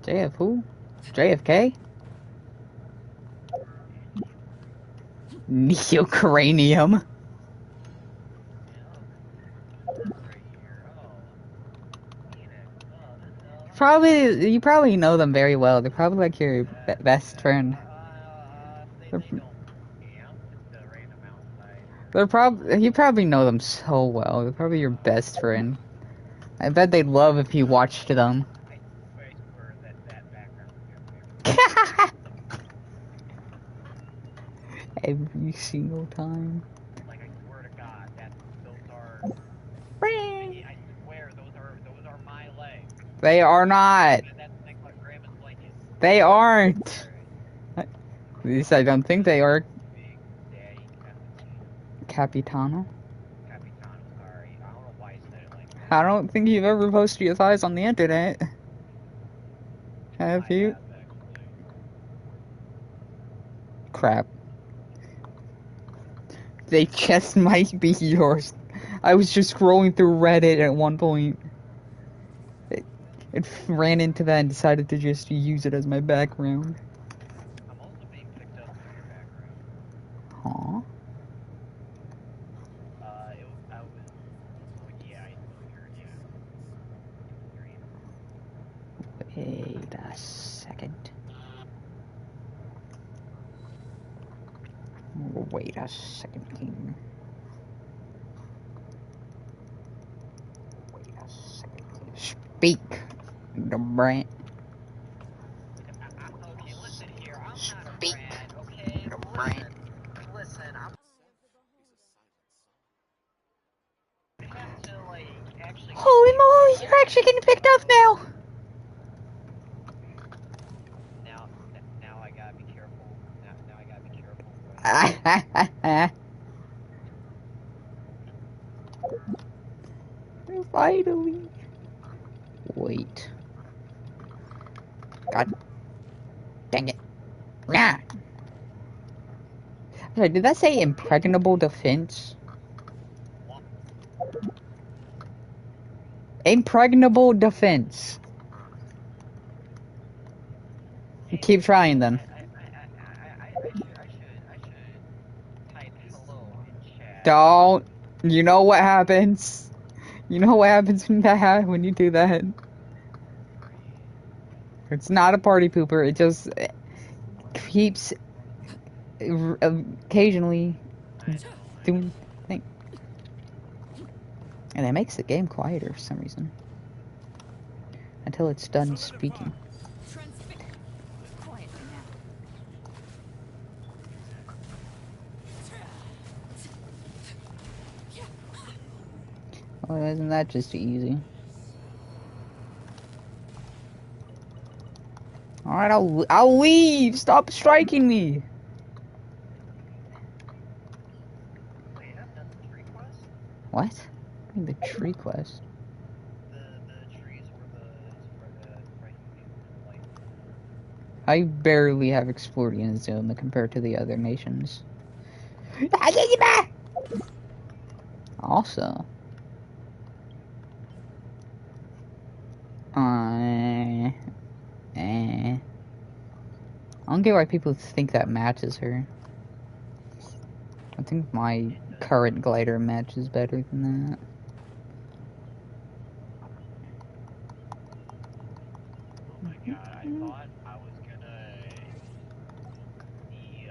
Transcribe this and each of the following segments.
JF who? JFK? Neocranium. You probably know them very well. They're probably like your best friend. You probably know them so well. They're probably your best friend. I bet they'd love if you watched them. Every single time. Like, I swear to God, I swear, those are my legs. They are not. That's like Grandma's blanket. They aren't. At least I don't think they are. Big Daddy Capitano? Capitano, sorry. I don't know why I said it like that. I don't think you've ever posted your thighs on the internet. Have you? Crap. They just might be yours. I was just scrolling through Reddit at one point. It ran into that and decided to just use it as my background. I'm also being picked up in your background. Huh? Wait a second. Wait a second, King. Wait a second. Speak, the brand. Okay, listen here. I'm Speak, not a brand, okay? the brand. Listen, I'm... have to, like, actually... Holy moly, you're actually getting picked up now! Now I gotta be careful. Now I gotta be careful. Finally. Wait. God. Dang it. Nah. Sorry, did that say impregnable defense? Impregnable defense. Keep trying then. I should type hello in chat. Don't. You know what happens. You know what happens when you do that. It's not a party pooper. It just keeps occasionally doing things. And it makes the game quieter for some reason. Until it's done speaking. Oh, isn't that just easy? Alright, I'll leave! Stop striking me! Wait, that's the tree quest? What? I mean the tree quest. The trees where the like... I barely have explored Inazuma compared to the other nations. Also, I don't get why people think that matches her. I think my current glider matches better than that. Oh my god, I thought I was gonna see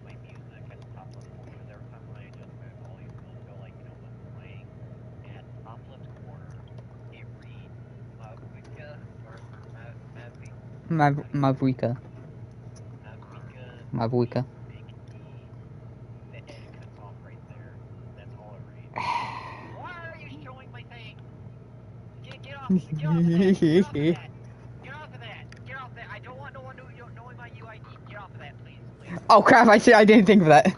my music at the top left corner, because every time when I adjust my volume, it'll go like, what's playing, and at the top left corner, it reads Mavuika, or Mavuika. Mavuika. The end cuts off right there. That's all it reads. Why are you showing my thing? Get off of that. Get off of that. I don't want no one knowing my UID. Get off of that, please. Oh crap, I didn't think of that.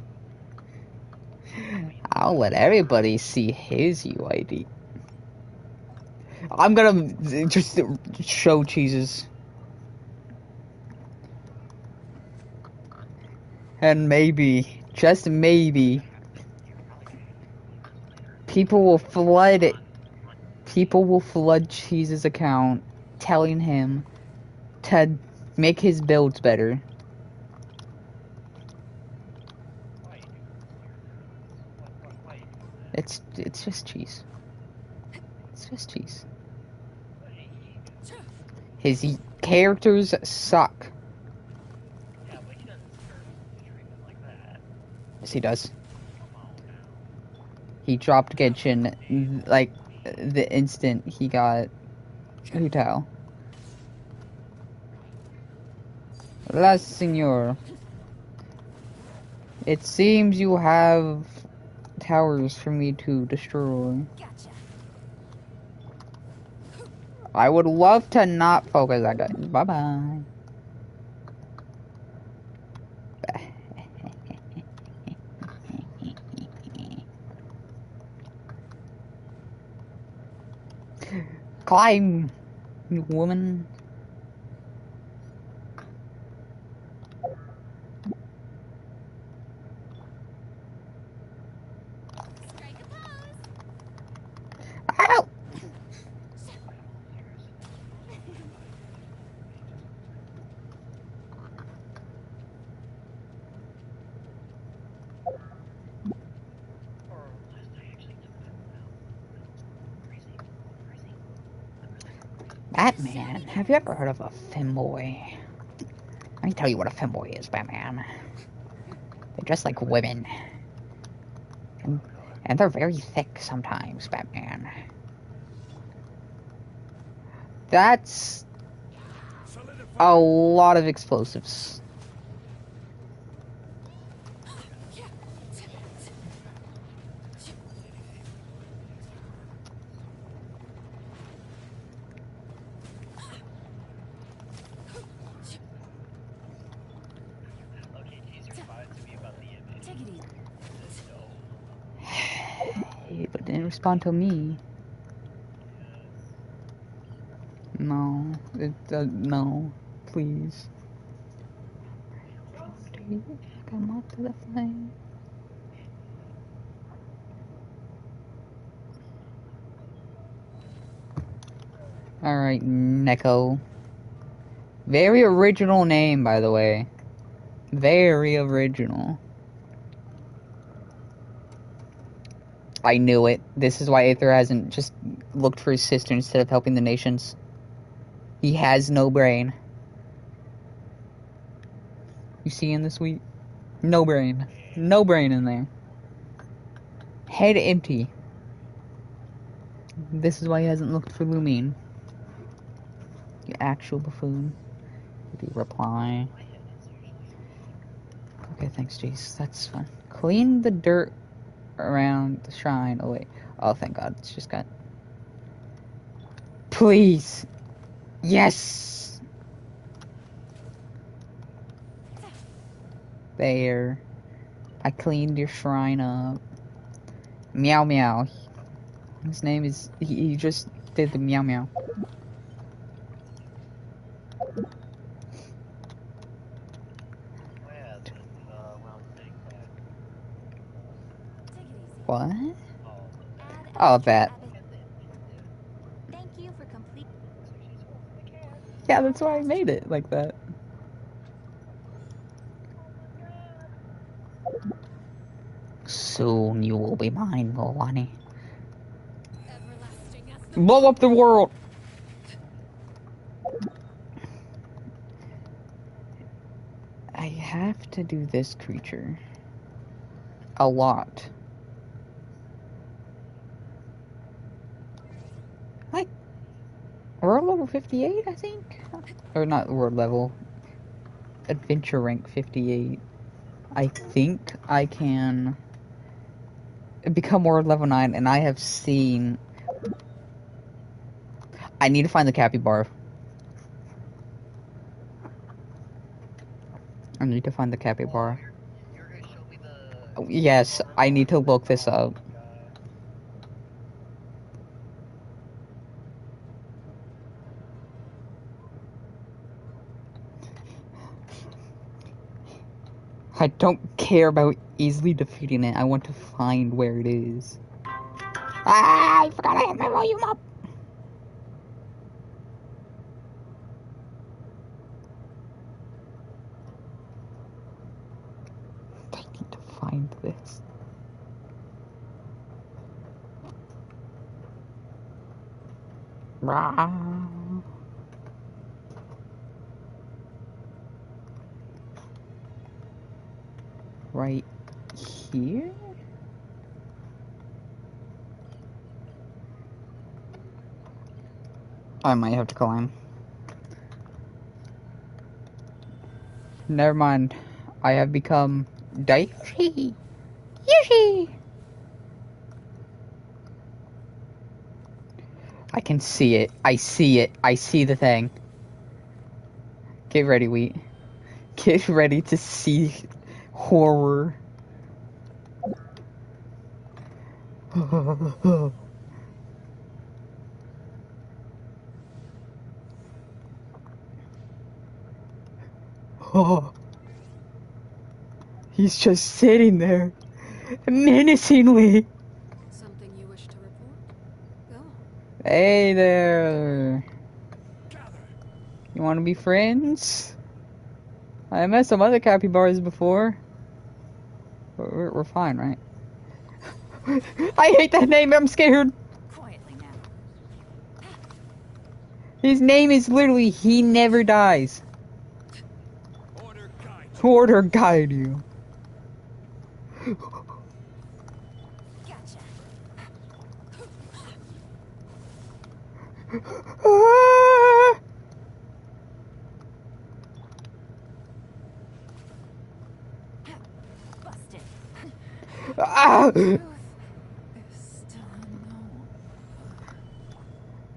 I'll let everybody see his UID. I'm gonna just show cheeses. And maybe, just maybe, people will flood Cheese's account, telling him to make his builds better. Why are you doing this? Why are you doing that? It's just cheese. It's just cheese. What are you doing? His characters suck. Yeah, but he doesn't deserve treatment like that. Yes, he does. Come on now. He dropped Genshin like the instant he got Hu Tao. La Senor. It seems you have towers for me to destroy. Gotcha. I would love to not focus that guy. Bye bye. Climb, you woman. Strike a pose. Ow! Or last I actually took that out. Crazy. Batman, have you ever heard of a femboy? Let me tell you what a femboy is, Batman. They're just like women. And they're very thick sometimes, Batman. That's a lot of explosives. Okay, geez, you're fine to me about the image. Take it easy. Hey, but didn't respond to me. No, no, please. Come up to the flame. Alright, Neko. Very original name, by the way. Very original. I knew it. This is why Aether hasn't just looked for his sister instead of helping the nations. He has no brain. You see in the suite? No brain. No brain in there. Head empty. This is why he hasn't looked for Lumine. You actual buffoon. Maybe reply. Okay, thanks, Jace. That's fun. Clean the dirt around the shrine. Oh, wait. Oh, thank God. It's just got... Please! Yes! There. I cleaned your shrine up. Meow meow. His name is... He just did the meow meow. What? Oh, that. Thank you for complete. Yeah, that's why I made it like that. Soon you will be mine, Milani. Blow up the world! I have to do this creature. A lot. Like, world level 58, I think? Or not world level. Adventure rank 58. I think I can become world level 9, and I have seen... I need to find the capybara. I need to find the capybara. You're gonna show me the... Oh, yes, I need to look this up. I don't care about easily defeating it. I want to find where it is. Ah, I forgot I had my volume up. Rah. Right here? I might have to climb. Never mind. I have become Daishi. Yoshi! I can see it. I see it. I see the thing. Get ready, Wheat. Get ready to see horror. Oh, he's just sitting there, menacingly. Something you wish to report? Go on. Hey there. You want to be friends? I met some other capybaras before. We're fine, right? I hate that name. I'm scared. Quietly now. His name is literally He Never Dies. Order guide you. Gotcha. Ah! Busted. Ah! Truth is still unknown.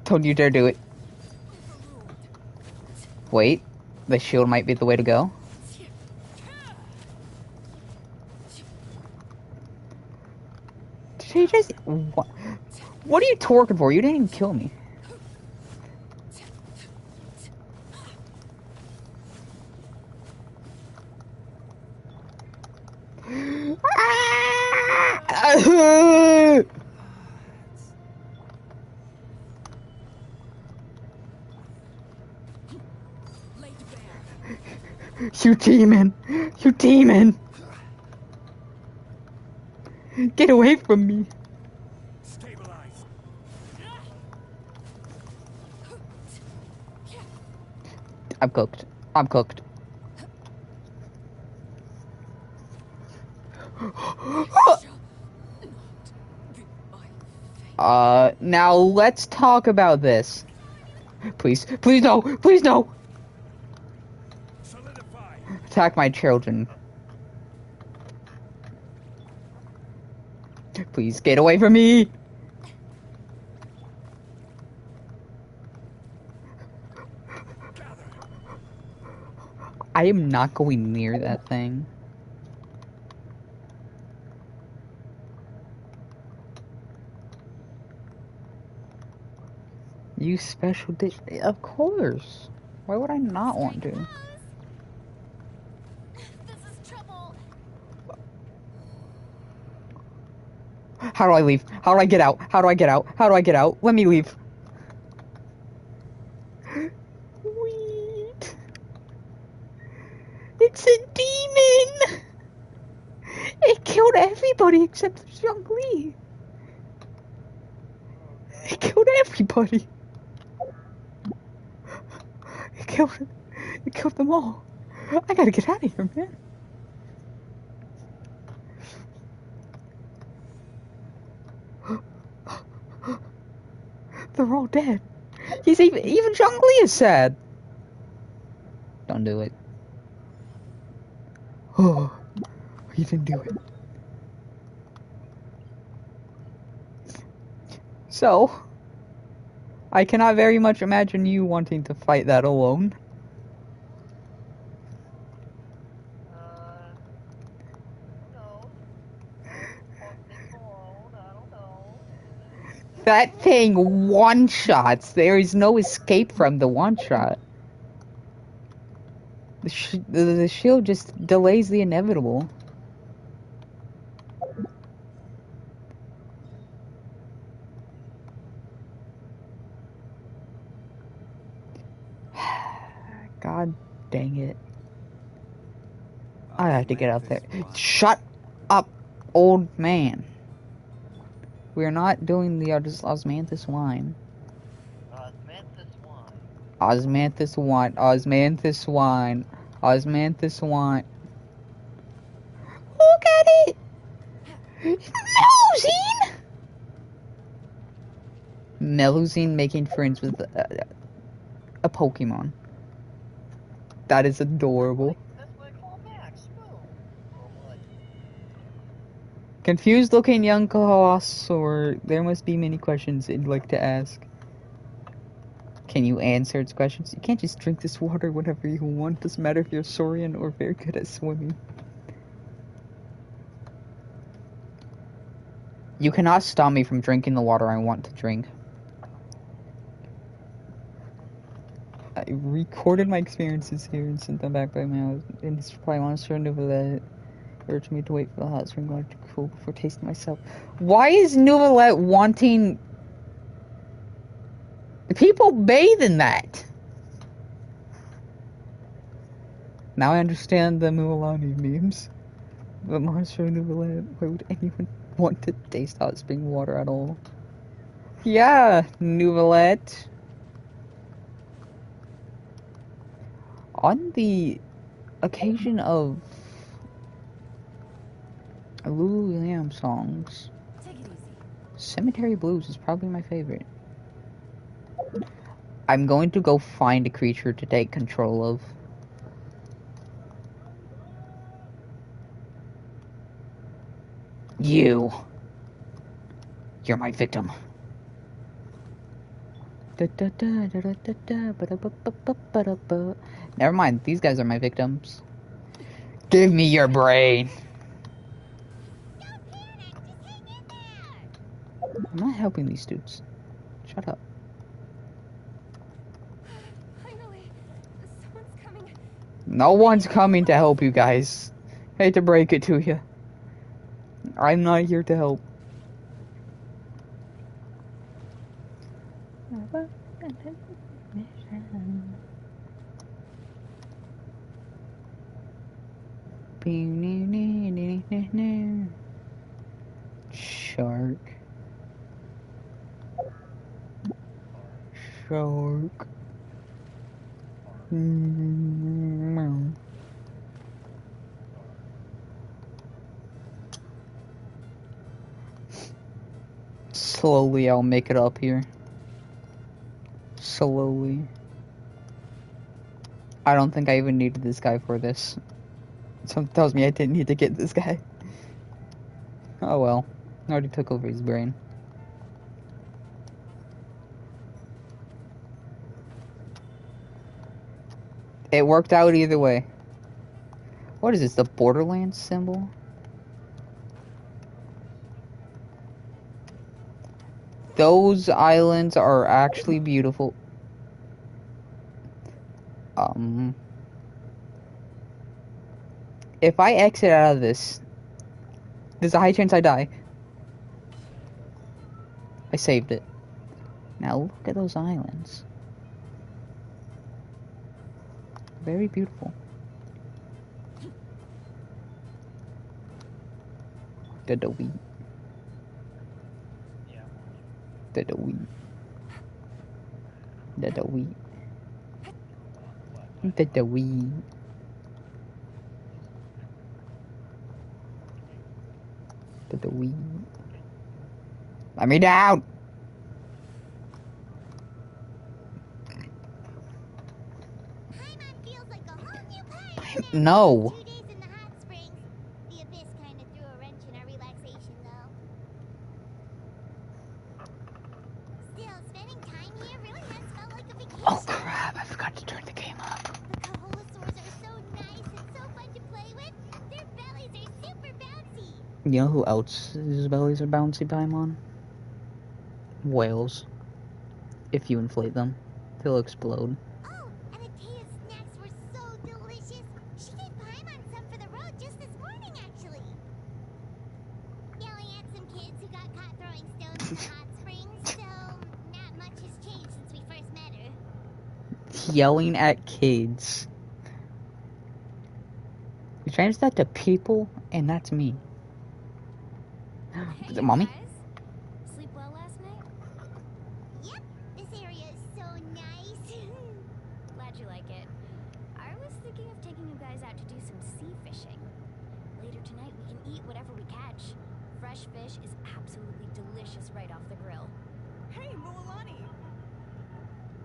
Don't you dare do it. Overruled. Wait, the shield might be the way to go. Did he just... What are you torquing for? You didn't even kill me. Ah! Laid bare. You demon! You demon! Get away from me! Stabilize. I'm cooked. I'm cooked. Now let's talk about this. Please, please no! Please no! Solidify. Attack my children. Please get away from me! I am not going near that thing. You special dish. Of course. Why would I not want to? This is trouble. How do I leave? How do I get out? How do I get out? How do I get out? Let me leave. Wait. It's a demon! It killed everybody except for Zhongli. It killed everybody. It killed them all. I gotta get out of here, man. They're all dead. He's even Zhongli is sad. Don't do it. Oh, he didn't do it. So, I cannot very much imagine you wanting to fight that alone. No. This alone, I don't know. That thing one-shots. There is no escape from the one-shot. The shield just delays the inevitable. God dang it. I have to get up there. Shut up, old man. We're not doing the osmanthus wine. Osmanthus wine. Osmanthus wine. Osmanthus wine. Look at it! Melusine! Melusine making friends with a Pokemon. That is adorable. That's what I call Max. Boom. Oh, what? Confused looking young Colossor. There must be many questions you'd like to ask. Can you answer its questions? You can't just drink this water whenever you want. Doesn't matter if you're Saurian or very good at swimming. You cannot stop me from drinking the water I want to drink. I recorded my experiences here and sent them back by mail. In his reply, Monster Nouvellette urged me to wait for the hot spring water to cool before tasting myself. Why is Nouvellette wanting... People bathe in that! Now I understand the Mualani memes. But Monster Nouvellette, why would anyone want to taste hot spring water at all? Yeah, Nouvellette. On the occasion of Lululemon songs, Take it easy. Cemetery Blues is probably my favorite. I'm going to go find a creature to take control of. You're my victim. Never mind, these guys are my victims. Give me your brain. I'm not helping these dudes. Shut up. Finally, someone's coming. No one's coming to help you guys. Hate to break it to you. I'm not here to help. Shark. Shark. Slowly, I'll make it up here. Slowly. I don't think I even needed this guy for this. Something tells me I didn't need to get this guy. Oh well. I already took over his brain. It worked out either way. What is this, the Borderlands symbol? Those islands are actually beautiful. If I exit out of this, there's a high chance I die. I saved it. Now look at those islands. Very beautiful. The wheat. Yeah. The wheat. The wheat. The wheat. The wheat. Let me down! Paimon feels like a whole new party now. No! 2 days in the hot springs. The abyss kind of threw a wrench in our relaxation, though. Still, spending time here really has felt like a vacation. Oh crap, I forgot to turn the game up. The Kaholasaurs are so nice and so fun to play with. Their bellies are super bouncy. You know who else's bellies are bouncy, Paimon? Whales. If you inflate them, they'll explode. Oh, and Atea's snacks were so delicious. She gave Paimon some for the road just this morning, actually. Yelling at some kids who got caught throwing stones in the hot springs, so not much has changed since we first met her. Yelling at kids. You change that to people, and that's me. Hey, Is it mommy? guys. Sleep well last night? Yep, this area is so nice. thinking of taking you guys out to do some sea fishing. Later tonight, we can eat whatever we catch. Fresh fish is absolutely delicious right off the grill. Hey, Mualani!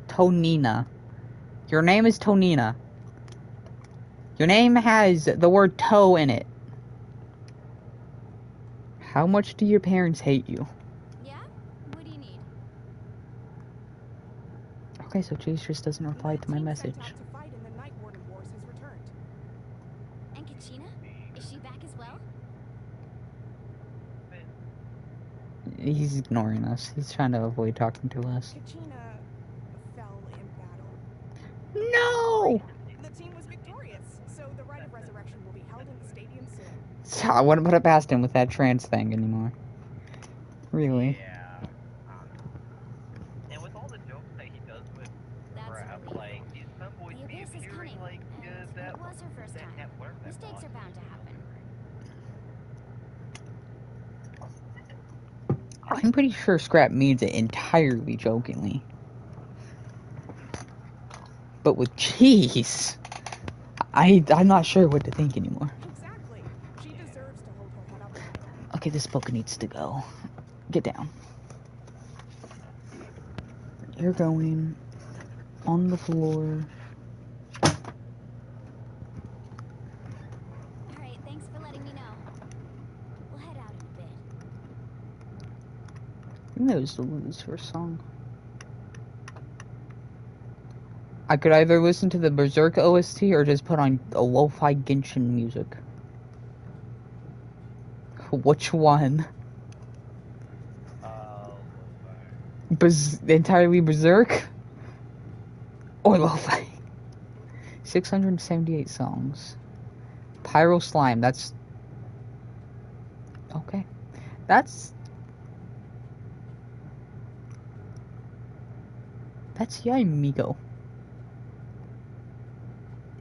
Tonina. Your name is Tonina. Your name has the word toe in it. How much do your parents hate you? Yeah? What do you need? Okay, so Chase just doesn't reply to my message. Sent out to fight in the Night Warden Wars has returned. And Kachina? Is she back as well? He's ignoring us. He's trying to avoid talking to us. Kachina fell in battle. No! The team was victorious, so the rite of resurrection will be held in the stadium soon. So I wouldn't put it past him with that trans thing anymore. Really. Yeah. And with all the jokes that he does with That's crap, relief. like, these femboys The be abyss is appearing cunning, like and that. it was her first time. Mistakes are bound to happen. I'm pretty sure Scrap means it entirely jokingly. But with cheese, I'm not sure what to think anymore. Exactly. She deserves to hold her head up high. Okay, this book needs to go. Get down. You're going on the floor. Alright, thanks for letting me know. We'll head out in a bit. I think that was Lulu's first song. I could either listen to the Berserk OST or just put on a lo-fi Genshin music. Which one? Entirely Berserk? Or lo-fi? 678 songs. Pyro Slime, that's... Okay. That's Yaimigo.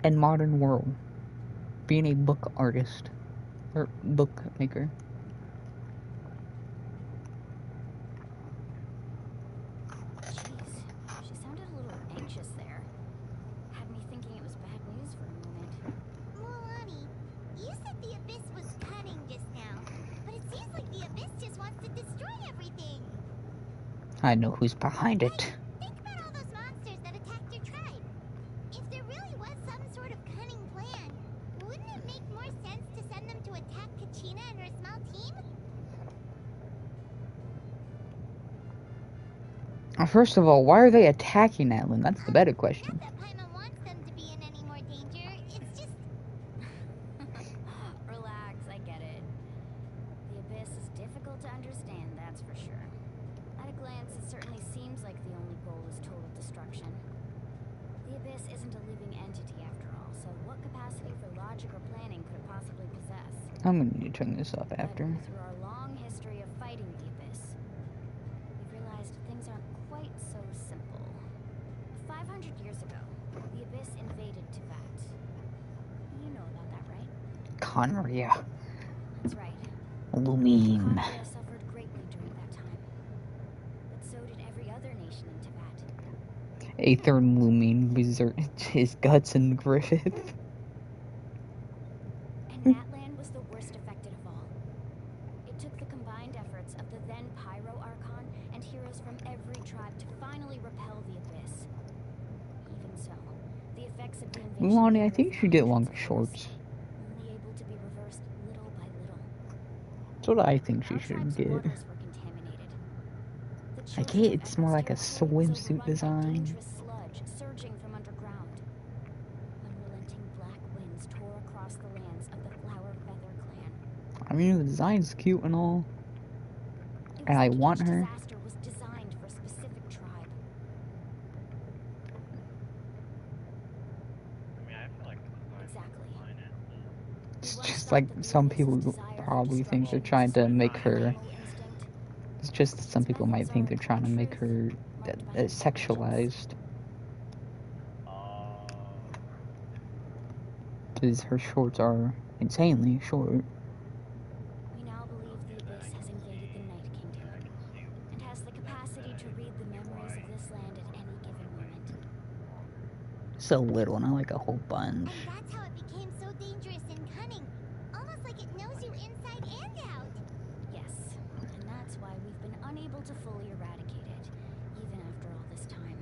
And Modern World. Being a book artist. Or book maker. Jeez, she sounded a little anxious there. Had me thinking it was bad news for a moment. Mualani, you said the Abyss was cunning just now, but it seems like the Abyss just wants to destroy everything. I know who's behind it. Think about all those monsters that attacked your tribe. If there really was some sort of cunning plan, wouldn't it make more sense to send them to attack Kachina and her small team? First of all, why are they attacking Atlan? That's the better question. Not that Paimon wants them to be in any more danger. It's just Relax, I get it. The Abyss is difficult to understand, that's for sure. At a glance, it certainly seems like the only goal is total destruction. The Abyss isn't a living entity after all, so what capacity for logic or planning could it possibly possess? I'm gonna need to turn this off after. But through our long history of fighting the Abyss, we've realized things aren't quite so simple. 500 years ago, the Abyss invaded Tibet. You know about that, right? Conria. That's right. Lumine. Conria suffered greatly during that time. But so did every other nation in Tibet. Aether and Lumine berserk his guts and Griffith. And that land was the worst affected of all. It took the combined efforts of the then Pyro Archon and heroes from every tribe to finally repel the Abyss. Even so, the effects of the invasion... Mualani, I think you should get longer shorts. Only able to be reversed little by little. That's what I think she Our should tribe's get. waters were contaminated. The I chosen get of it's more like a Ever's territory was swimsuit overrun by design. dangerous sludge surging from underground. Unrelenting black winds tore across the lands of the Flower Feather clan. I mean, the design's cute and all. It And was I like want each her. disaster was designed for a specific tribe. I mean, I feel like the design Exactly. fine at It's We once just thought like that the some Abyss's people desire for probably think they're destruction trying was to some make her. primal instinct. It's just that some Its people might methods think are, they're trying to in make truth, her marked by intelligence. sexualized. Because her shorts are insanely short. We now believe the Abyss has invaded the Night Kingdom and has the capacity to read the memories of this land at any given moment. Just a little, not like a whole And bunch. that's how it became so dangerous and cunning. Almost like it knows you inside and out. Yes, and that's why we've been unable to fully eradicate it, even after all this time.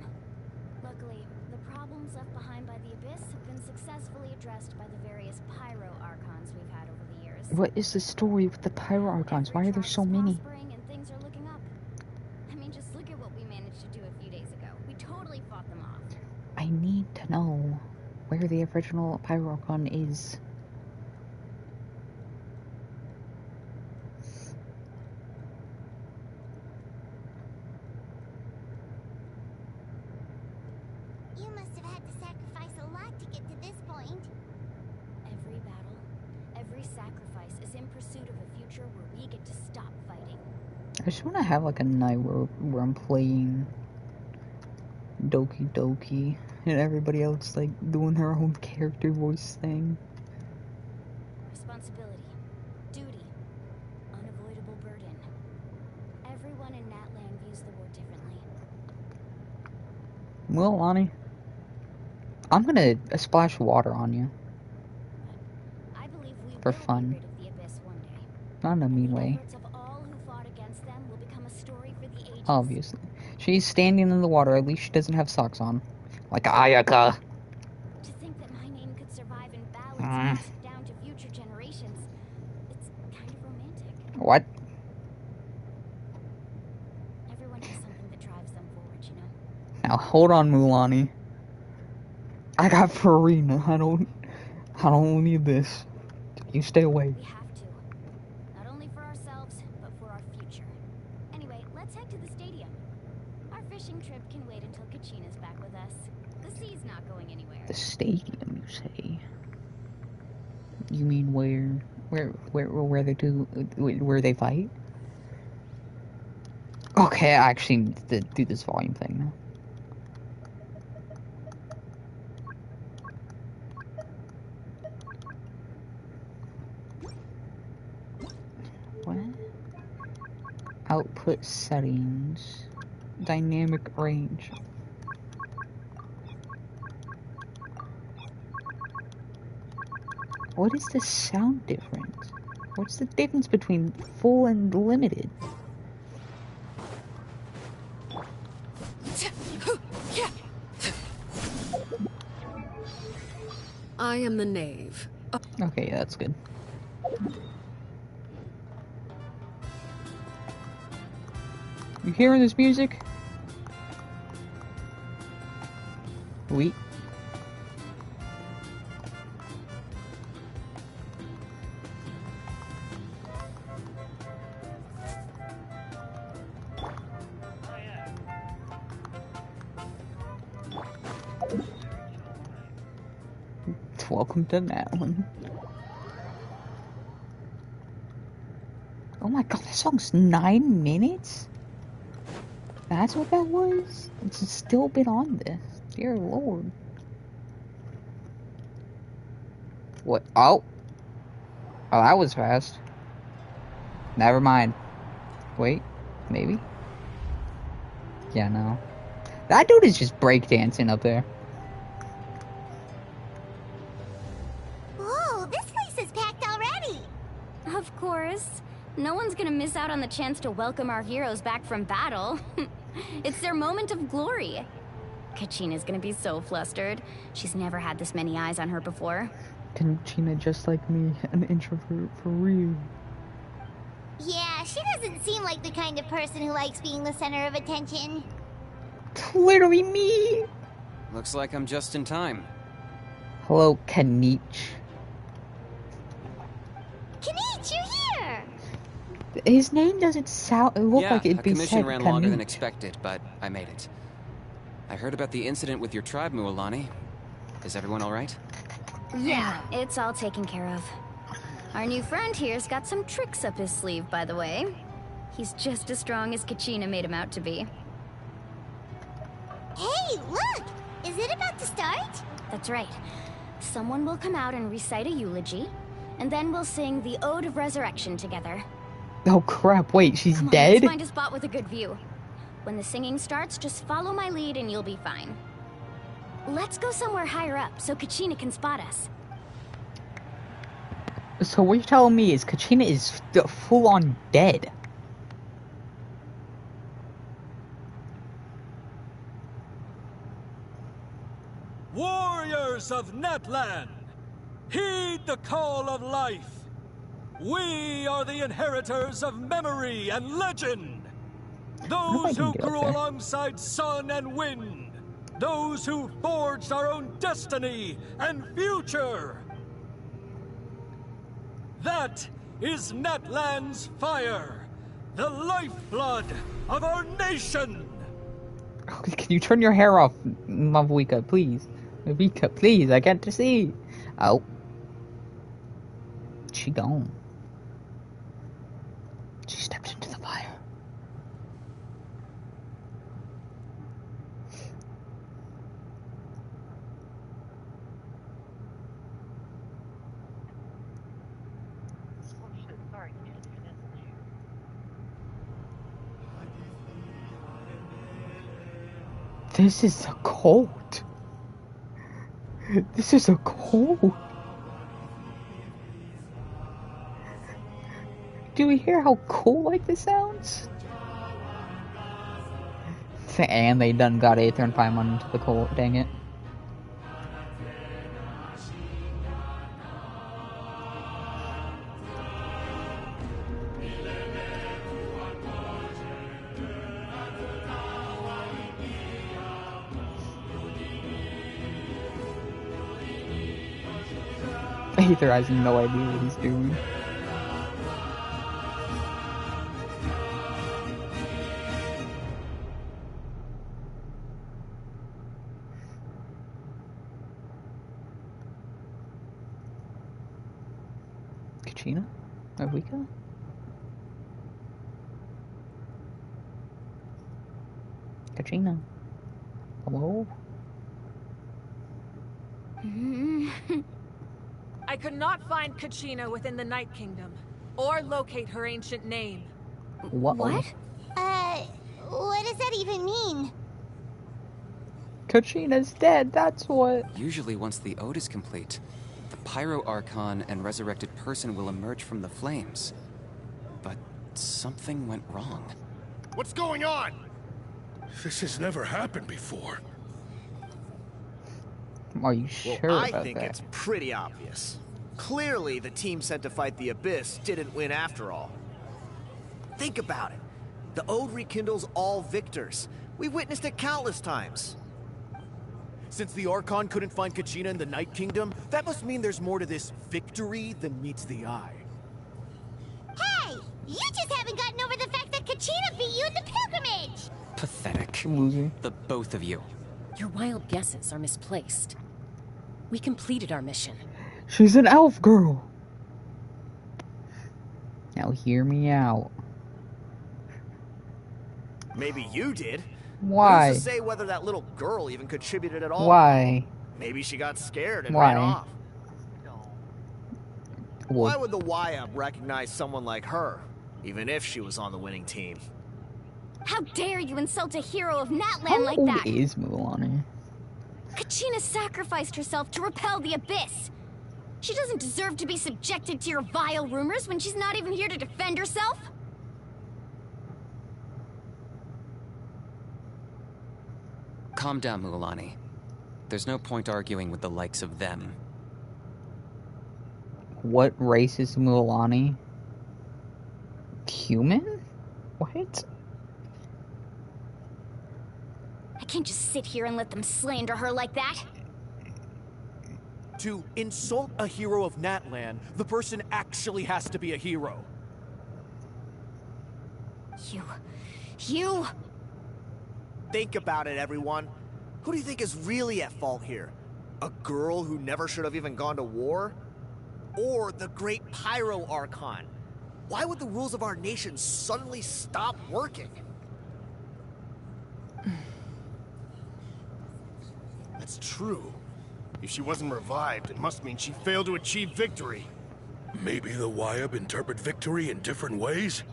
Luckily, the problems left behind by the Abyss have been successfully addressed by the various pyro archons we've had over the years. What is the story with the pyro archons? Why are there so many? Prospering and things are looking up. I mean, just look at what we managed to do a few days ago. We totally fought them off. I need to know where the original pyro archon is. You must have had to sacrifice a lot to get to this point. Every battle, every sacrifice is in pursuit of a future where we get to stop fighting. I just want to have like a night where I'm playing Doki Doki and everybody else like doing their own character voice thing. Responsibility, duty, unavoidable burden. Everyone in Natland views the war differently. Well, Lonnie, I'm gonna splash water on you I believe we for will be fun, rid of the Abyss one day. not in a mean The way. efforts of all who fought against them will become a story for the ages. Obviously, she's standing in the water. At least she doesn't have socks on, like Ayaka. To think that my name could survive in ballads passed down to future generations, it's kind of romantic. What? Everyone has something that drives them forward, you know? Now hold on, Mulani. I got Farina. I don't need this. You stay away. We have to. Not only for ourselves, but for our future. Anyway, let's head to the stadium. Our fishing trip can wait until Kachina's back with us. The sea's not going anywhere. The stadium, you say? You mean where they do where they fight? Okay, I actually need to do this volume thing now. What? Output settings. Dynamic range. What is the sound difference? What's the difference between full and limited? I am the knave. Okay, yeah, that's good. You hearing this music? Oui. Oh yeah. Welcome to Madeline. Oh my god, that song's 9 minutes? That's what that was? It's still been on this. Dear lord. What? Oh. Oh, that was fast. Never mind. Wait. Maybe? Yeah, no. That dude is just breakdancing up there. Whoa, this place is packed already. Of course. No one's gonna miss out on the chance to welcome our heroes back from battle. It's their moment of glory. Kachina's gonna be so flustered. She's never had this many eyes on her before. Kachina, just like me, an introvert for real. Yeah, she doesn't seem like the kind of person who likes being the center of attention. Literally me! Looks like I'm just in time. Hello, Kanich. Kanich, you're here! His name doesn't look Yeah, like it'd a be commission said ran longer than Kanich. expected, but I made it. I heard about the incident with your tribe, Mualani. Is everyone all right? Yeah, it's all taken care of. Our new friend here's got some tricks up his sleeve, by the way. He's just as strong as Kachina made him out to be. Hey, look! Is it about to start? That's right. Someone will come out and recite a eulogy, and then we'll sing the Ode of Resurrection together. Oh crap, wait, she's Come on, dead? let's find a spot with a good view. When the singing starts, just follow my lead and you'll be fine. Let's go somewhere higher up so Kachina can spot us. So what you're telling me is Kachina is full on dead. Warriors of Natlan, heed the call of life. We are the inheritors of memory and legend. Those who grew alongside sun and wind. Those who forged our own destiny and future. That is Natlan's fire, the lifeblood of our nation. Can you turn your hair off, Mavuika, please? Mavuika, please, I can't see. Oh. She gone. She stepped into the fire. Oh shit, sorry, can't do this now. This is a cult. This is a cult. Do we hear how cool like this sounds? And they done got Aether and Paimon into the cult, dang it. Aether has no idea what he's doing. Kachina? Mavuika? Kachina? Hello? I could not find Kachina within the Night Kingdom, or locate her ancient name. What? What? What does that even mean? Kachina's dead, that's what. Usually once the ode is complete, the Pyro Archon and resurrected person will emerge from the flames. But something went wrong. What's going on? This has never happened before. Are you sure Well, about I think that? it's pretty obvious. Clearly, the team sent to fight the Abyss didn't win after all. Think about it. The Ode rekindles all victors. We've witnessed it countless times. Since the Archon couldn't find Kachina in the Night Kingdom, that must mean there's more to this victory than meets the eye. Hey! You just haven't gotten over the fact that Kachina beat you in the pilgrimage! Pathetic. Loser. The both of you. Your wild guesses are misplaced. We completed our mission. She's an elf girl. Now hear me out. Maybe you did. Why? Who's to say whether that little girl even contributed at all? Why? Maybe she got scared and Why? ran off. Well, Why would the YUP recognize someone like her, even if she was on the winning team? How dare you insult a hero of Natlan how like old that? is Mulan? Kachina sacrificed herself to repel the Abyss. She doesn't deserve to be subjected to your vile rumors when she's not even here to defend herself. Calm down, Mualani. There's no point arguing with the likes of them. What race is Mulan? Human? What? I can't just sit here and let them slander her like that. To insult a hero of Natlan, the person actually has to be a hero. You... Think about it, everyone. Who do you think is really at fault here? A girl who never should have even gone to war? Or the great Pyro Archon? Why would the rules of our nation suddenly stop working? That's true. If she wasn't revived, it must mean she failed to achieve victory. Maybe the YUP interpret victory in different ways?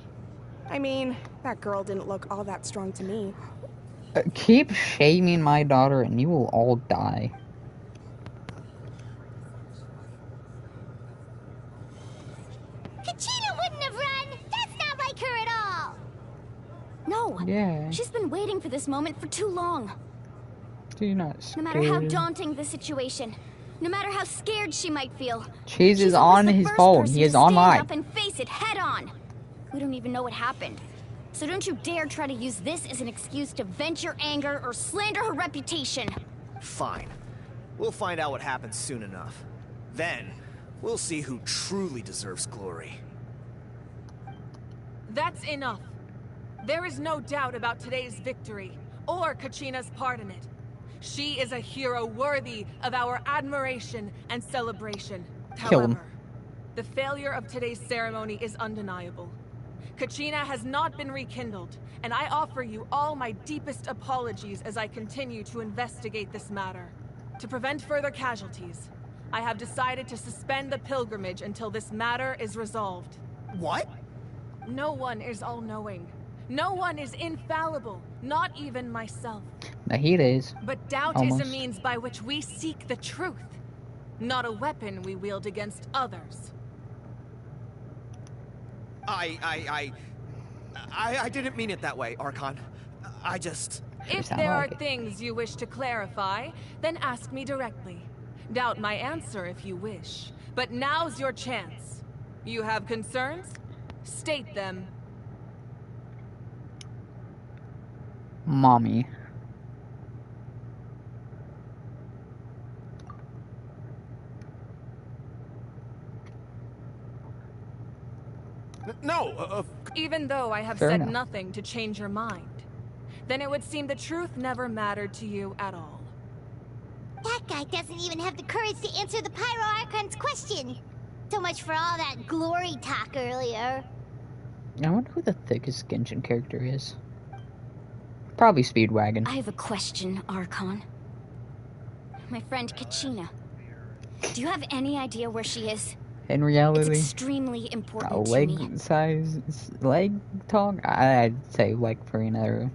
I mean, that girl didn't look all that strong to me. Keep shaming my daughter and you will all die. Kachina wouldn't have run! That's not like her at all! No! Yeah. She's been waiting for this moment for too long. You're not No scared. matter how daunting the situation, no matter how scared she might feel, Cheese is she's always on the his first phone. person He to is stand online. up and face it head on. We don't even know what happened. So don't you dare try to use this as an excuse to vent your anger or slander her reputation. Fine. We'll find out what happens soon enough. Then, we'll see who truly deserves glory. That's enough. There is no doubt about today's victory, or Kachina's part in it. She is a hero worthy of our admiration and celebration. Kill him. However, the failure of today's ceremony is undeniable. Kachina has not been rekindled, and I offer you all my deepest apologies as I continue to investigate this matter. To prevent further casualties, I have decided to suspend the pilgrimage until this matter is resolved. What? No one is all-knowing. No one is infallible, not even myself. Now he is. But doubt Almost. is a means by which we seek the truth, not a weapon we wield against others. I didn't mean it that way, Archon. I just... If sound there like are it. things you wish to clarify, then ask me directly. Doubt my answer if you wish. But now's your chance. You have concerns? State them. Mommy. No, Even though I have Fair said enough. nothing to change your mind, then it would seem the truth never mattered to you at all. That guy doesn't even have the courage to answer the Pyro Archon's question. So much for all that glory talk earlier. I wonder who the thickest Genshin character is. Probably Speedwagon. I have a question, Archon. My friend Kachina. Do you have any idea where she is? In It's reality, extremely a important to me. leg size, leg talk. I'd say like for another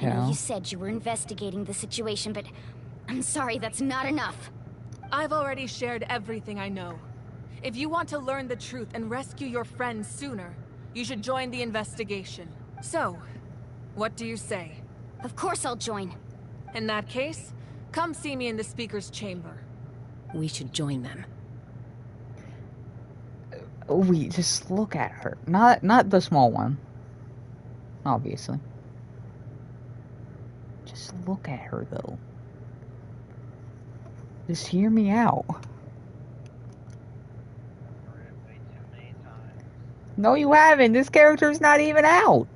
I know hotel. you said you were investigating the situation, but I'm sorry, that's not enough. I've already shared everything I know. If you want to learn the truth and rescue your friends sooner, you should join the investigation. So, what do you say? Of course I'll join. In that case, come see me in the speaker's chamber. We should join them. Oh, wait, just look at her. Not the small one. Obviously. Just look at her though. Just hear me out. No, you haven't. This character's not even out.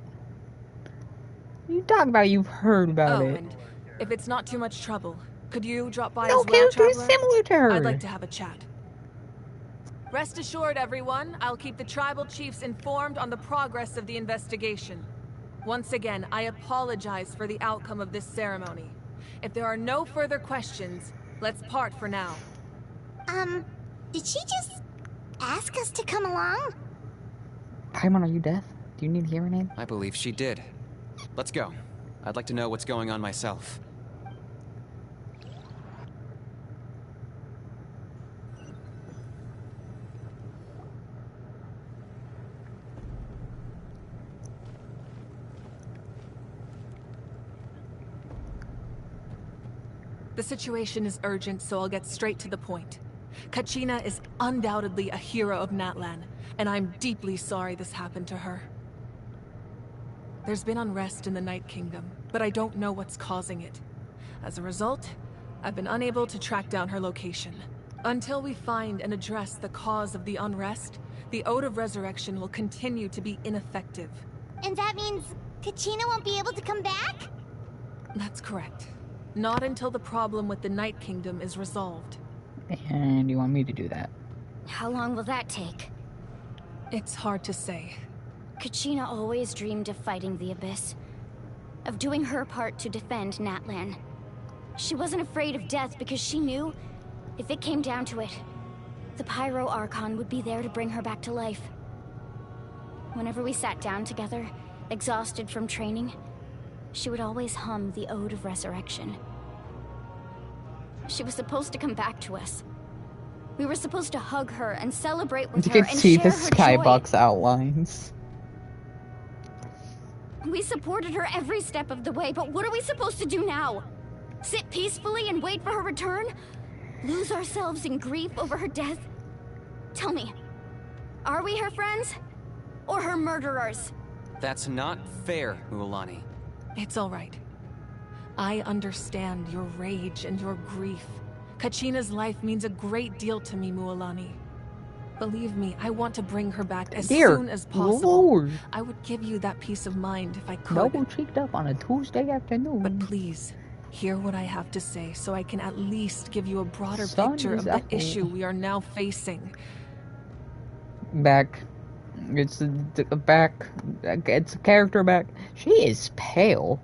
You talk about you've heard about Oh, it. and if it's not too much trouble, could you drop by No as well, character is Traveler? similar to her. I'd like to have a chat. Rest assured, everyone, I'll keep the tribal chiefs informed on the progress of the investigation. Once again, I apologize for the outcome of this ceremony. If there are no further questions, let's part for now. Did she just ask us to come along? Paimon, are you deaf? Do you need hearing aid? I believe she did. Let's go. I'd like to know what's going on myself. The situation is urgent, so I'll get straight to the point. Kachina is undoubtedly a hero of Natlan, and I'm deeply sorry this happened to her. There's been unrest in the Night Kingdom, but I don't know what's causing it. As a result, I've been unable to track down her location. Until we find and address the cause of the unrest, the Ode of Resurrection will continue to be ineffective. And that means Kachina won't be able to come back? That's correct. Not until the problem with the Night Kingdom is resolved. And you want me to do that? How long will that take? It's hard to say. Kachina always dreamed of fighting the Abyss. Of doing her part to defend Natlan. She wasn't afraid of death because she knew, if it came down to it, the Pyro Archon would be there to bring her back to life. Whenever we sat down together, exhausted from training, she would always hum the Ode of Resurrection. She was supposed to come back to us. We were supposed to hug her and celebrate with You her can and see share the her skybox joy. outlines. We supported her every step of the way, but what are we supposed to do now? Sit peacefully and wait for her return? Lose ourselves in grief over her death? Tell me, are we her friends? Or her murderers? That's not fair, Mualani. It's all right. I understand your rage and your grief. Kachina's life means a great deal to me, Mualani. Believe me, I want to bring her back as soon as possible. Lord. I would give you that peace of mind if I could. Double cheeked up on a Tuesday afternoon. But please, hear what I have to say so I can at least give you a broader Sun picture is of the apple. issue we are now facing. Back. It's a back. It's a character back. She is pale.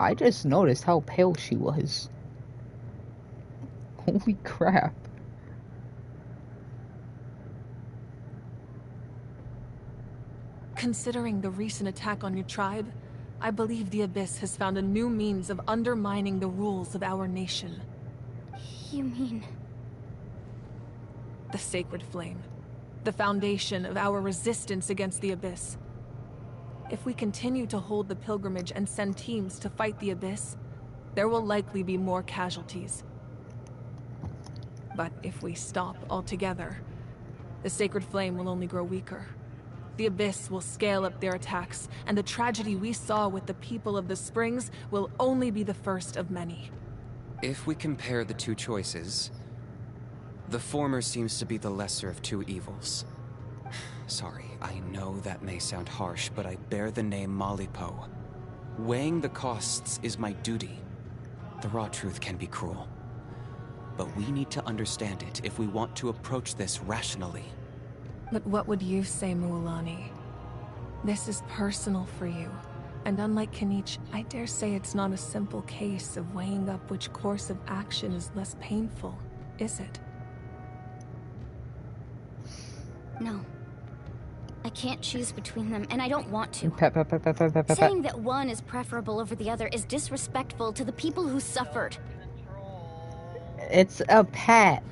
I just noticed how pale she was. Holy crap. Considering the recent attack on your tribe, I believe the Abyss has found a new means of undermining the rules of our nation. You mean... The Sacred Flame. The foundation of our resistance against the Abyss. If we continue to hold the pilgrimage and send teams to fight the Abyss, there will likely be more casualties. But if we stop altogether, the Sacred Flame will only grow weaker. The Abyss will scale up their attacks, and the tragedy we saw with the people of the Springs will only be the first of many. If we compare the two choices, the former seems to be the lesser of two evils. Sorry, I know that may sound harsh, but I bear the name Malipo. Weighing the costs is my duty. The raw truth can be cruel. But we need to understand it if we want to approach this rationally. But what would you say, Mualani? This is personal for you. And unlike Kanich, I dare say it's not a simple case of weighing up which course of action is less painful, is it? No. I can't choose between them, and I don't want to. Pep. Saying that one is preferable over the other is disrespectful to the people who suffered. It's a pet.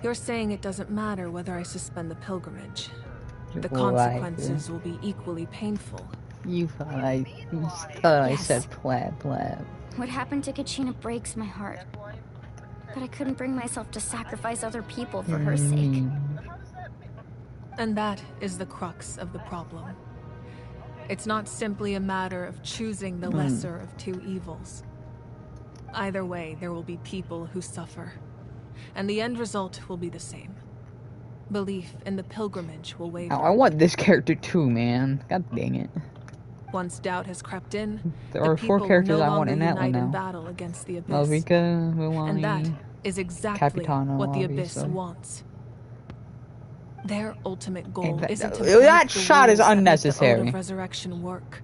You're saying it doesn't matter whether I suspend the pilgrimage. The Why? consequences will be equally painful. You thought I Yes. said plab. What happened to Kachina breaks my heart. But I couldn't bring myself to sacrifice other people for her sake. And that is the crux of the problem. It's not simply a matter of choosing the lesser of two evils. Either way, there will be people who suffer. And the end result will be the same. Belief in the pilgrimage will waver. I want this character too, man. God dang it. Once doubt has crept in, There the are people 4 characters will no I want longer in that one unite in now. battle against the Abyss. Mavuika, And that Milani, is exactly Capitano, what the Abyss obviously. wants. Their ultimate goal that- isn't to that break the shot is rules that make the Ode unnecessary. of Resurrection work.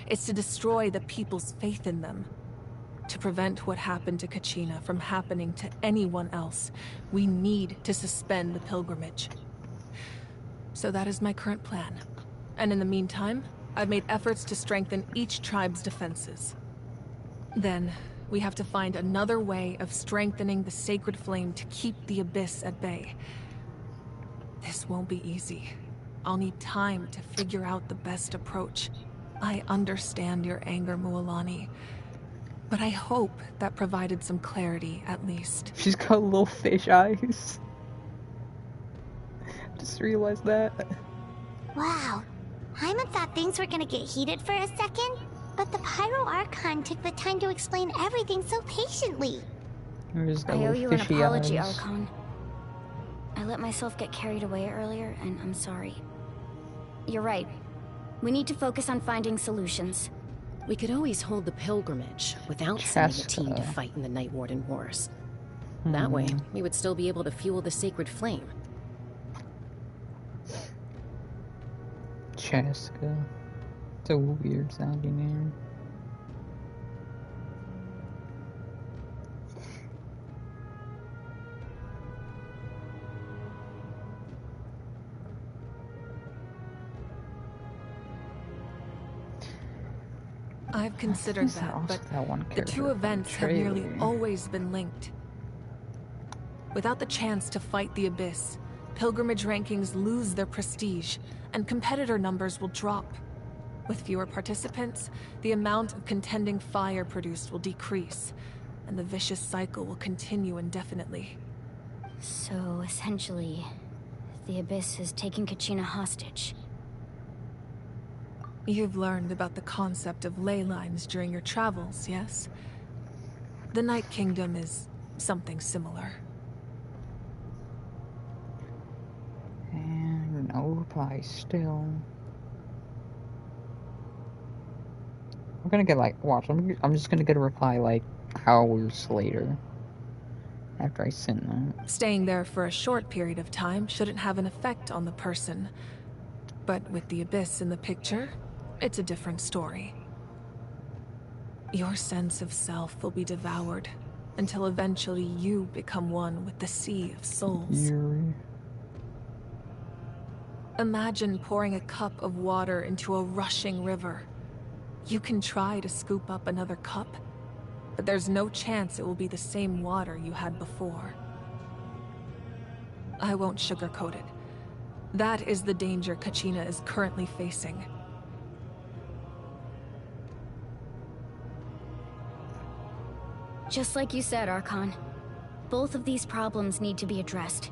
It's to destroy the people's faith in them. To prevent what happened to Kachina from happening to anyone else, we need to suspend the pilgrimage. So that is my current plan. And in the meantime, I've made efforts to strengthen each tribe's defenses. Then, we have to find another way of strengthening the Sacred Flame to keep the Abyss at bay. This won't be easy. I'll need time to figure out the best approach. I understand your anger, Mualani. But I hope that provided some clarity, at least. She's got little fish eyes. Just realized that. Wow. Hyman thought things were gonna get heated for a second, but the Pyro Archon took the time to explain everything so patiently. Just got I owe little you an fishy apology, eyes. Archon. I let myself get carried away earlier, and I'm sorry. You're right. We need to focus on finding solutions. We could always hold the pilgrimage without sending a team to Cheska. fight in the Night Warden Wars. That way, we would still be able to fuel the Sacred Flame. Cheska. It's a weird sounding name. I've considered that, but the two events have nearly always been linked. Without the chance to fight the Abyss, pilgrimage rankings lose their prestige, and competitor numbers will drop. With fewer participants, the amount of contending fire produced will decrease, and the vicious cycle will continue indefinitely. So, essentially, the Abyss has taken Kachina hostage. You've learned about the concept of ley lines during your travels, yes? The Night Kingdom is something similar. And no reply still. I'm gonna get like, watch, I'm just gonna get a reply like hours later. After I send that. Staying there for a short period of time shouldn't have an effect on the person. But with the Abyss in the picture, it's a different story. Your sense of self will be devoured until eventually you become one with the Sea of Souls. Eerie. Imagine pouring a cup of water into a rushing river. You can try to scoop up another cup, but there's no chance it will be the same water you had before. I won't sugarcoat it. That is the danger Kachina is currently facing. Just like you said, Archon. Both of these problems need to be addressed.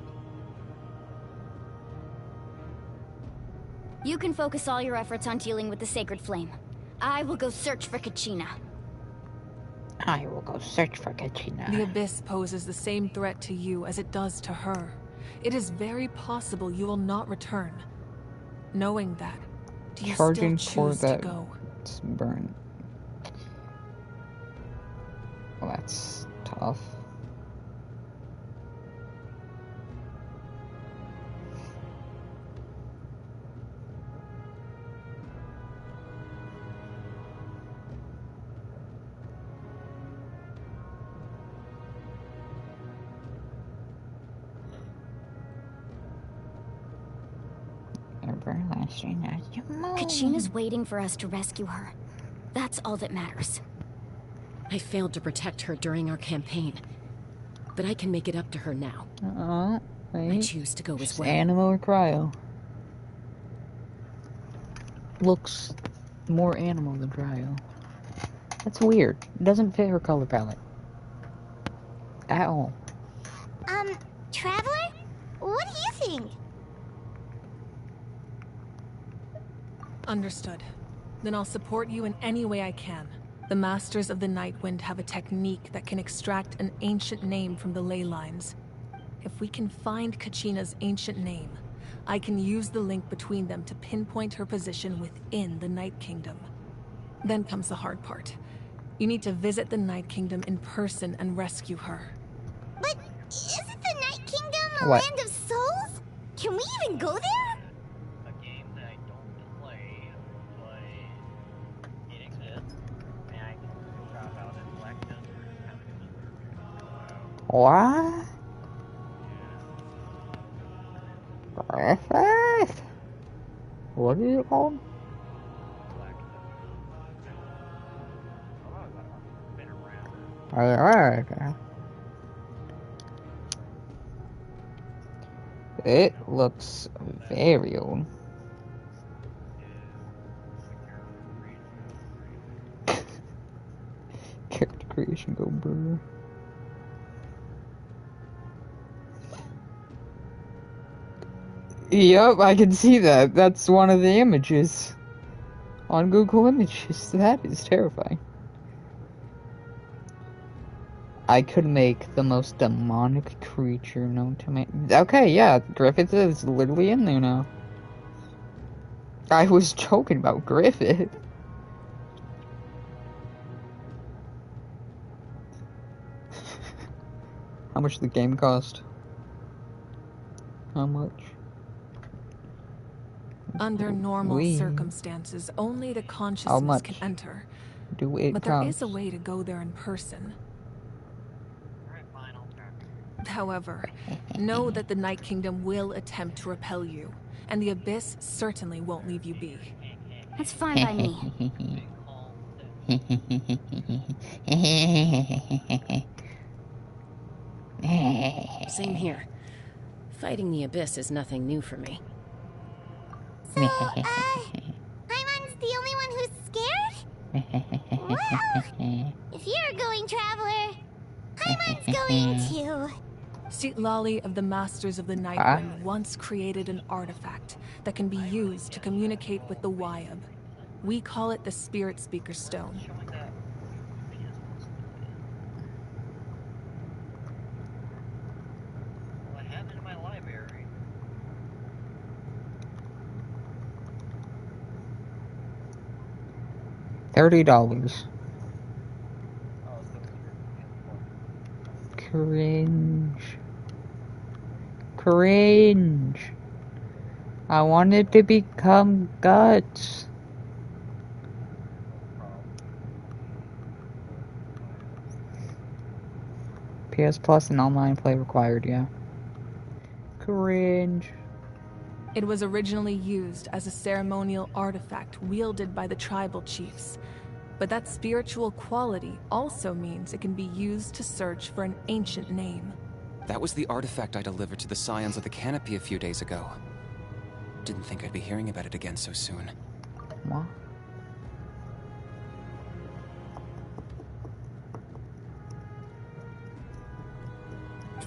You can focus all your efforts on dealing with the Sacred Flame. I will go search for Kachina. I will go search for Kachina. The Abyss poses the same threat to you as it does to her. It is very possible you will not return. Knowing that, do you still choose to go? It's burnt. Well, that's tough. Kachina's waiting for us to rescue her. That's all that matters. I failed to protect her during our campaign, but I can make it up to her now. Wait. I choose to go as well. Animal or cryo? Looks more animal than cryo. That's weird. It doesn't fit her color palette. At all. Traveler? What do you think? Understood. Then I'll support you in any way I can. The Masters of the Nightwind have a technique that can extract an ancient name from the ley lines. If we can find Kachina's ancient name, I can use the link between them to pinpoint her position within the Night Kingdom. Then comes the hard part. You need to visit the Night Kingdom in person and rescue her. But isn't the Night Kingdom a land of souls? Can we even go there? A game that I don't play, but it exists. I mean, I can drop out in Black Desert and have it. What? Griffith? What is it called? Alright. It looks very old. Character creation go brr. Yep, I can see that. That's one of the images on Google Images. That is terrifying. I could make the most demonic creature known to me. Okay, yeah, Griffith is literally in there now. I was joking about Griffith. How much did the game cost? How much? Under normal circumstances, only the consciousness can enter. But there is a way to go there in person. However, know that the Night Kingdom will attempt to repel you, and the Abyss certainly won't leave you be. That's fine by me. Same here. Fighting the Abyss is nothing new for me. So, Paimon's the only one who's scared? Well, if you're going, Traveler, Paimon's going too. Lali of the Masters of the Nightwind once created an artifact that can be used to communicate with the Wyab. We call it the Spirit Speaker Stone. Well, I have it in my library. $30. Oh, so it's Cringe. Cringe. I wanted to become Guts. PS Plus and online play required, yeah. Cringe. It was originally used as a ceremonial artifact wielded by the tribal chiefs. But that spiritual quality also means it can be used to search for an ancient name. That was the artifact I delivered to the Scions of the Canopy a few days ago. Didn't think I'd be hearing about it again so soon. What?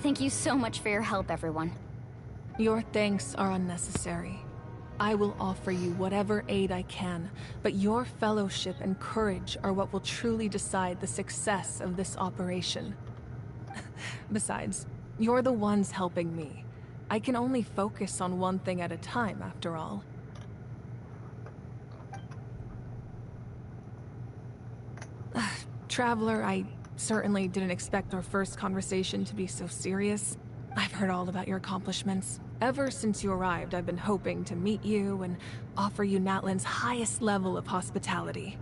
Thank you so much for your help, everyone. Your thanks are unnecessary. I will offer you whatever aid I can, but your fellowship and courage are what will truly decide the success of this operation. Besides, you're the ones helping me. I can only focus on one thing at a time, after all. Traveler, I certainly didn't expect our first conversation to be so serious. I've heard all about your accomplishments. Ever since you arrived, I've been hoping to meet you and offer you Natlan's highest level of hospitality.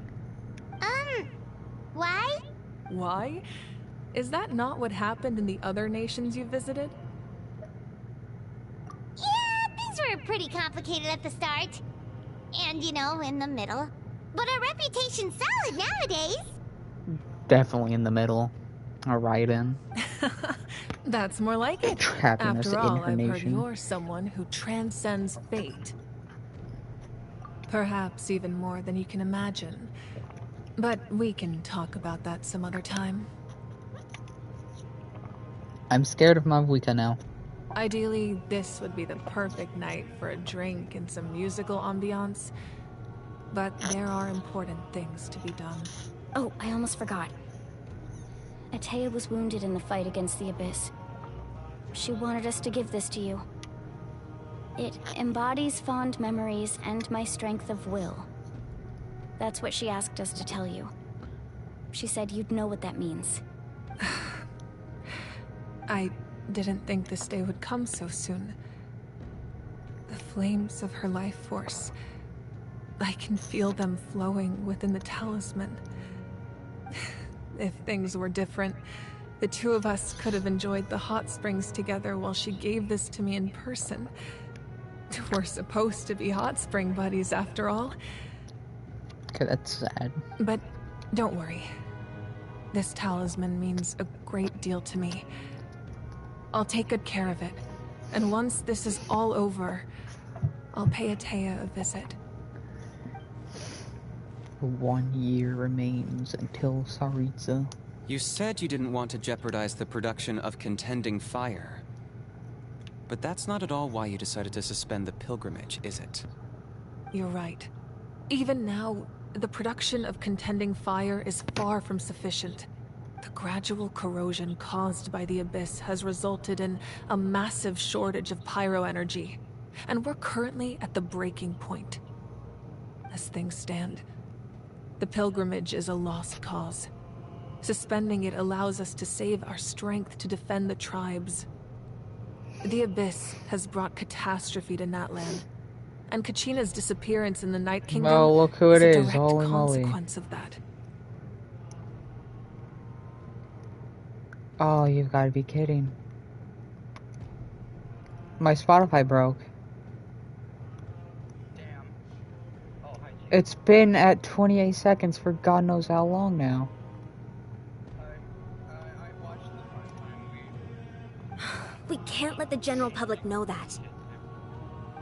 Why? Why? Is that not what happened in the other nations you visited? Yeah, things were pretty complicated at the start. And, you know, in the middle. But our reputation's solid nowadays. Definitely in the middle. Or right in. That's more like it. Trapping us After in all, her I've heard nation. you're someone who transcends fate. Perhaps even more than you can imagine. But we can talk about that some other time. I'm scared of Mavuika now. Ideally, this would be the perfect night for a drink and some musical ambiance. But there are important things to be done. Oh, I almost forgot. Atea was wounded in the fight against the Abyss. She wanted us to give this to you. It embodies fond memories and my strength of will. That's what she asked us to tell you. She said you'd know what that means. I didn't think this day would come so soon. The flames of her life force. I can feel them flowing within the talisman. If things were different, the two of us could have enjoyed the hot springs together while she gave this to me in person. We're supposed to be hot spring buddies after all. Okay, that's sad. But don't worry. This talisman means a great deal to me. I'll take good care of it. And once this is all over, I'll pay Atea a visit. 1 year remains until Saritsa. You said you didn't want to jeopardize the production of Contending Fire. But that's not at all why you decided to suspend the pilgrimage, is it? You're right. Even now, the production of Contending Fire is far from sufficient. The gradual corrosion caused by the Abyss has resulted in a massive shortage of pyro energy, and we're currently at the breaking point. As things stand, the pilgrimage is a lost cause. Suspending it allows us to save our strength to defend the tribes. The Abyss has brought catastrophe to Natlan, and Kachina's disappearance in the Night Kingdom Oh, look who it is a is. direct Holy moly. consequence of that. Oh, you've got to be kidding. My Spotify broke. Damn. Oh, hi, It's been at 28 seconds for God knows how long now. I watched the first time We can't let the general public know that.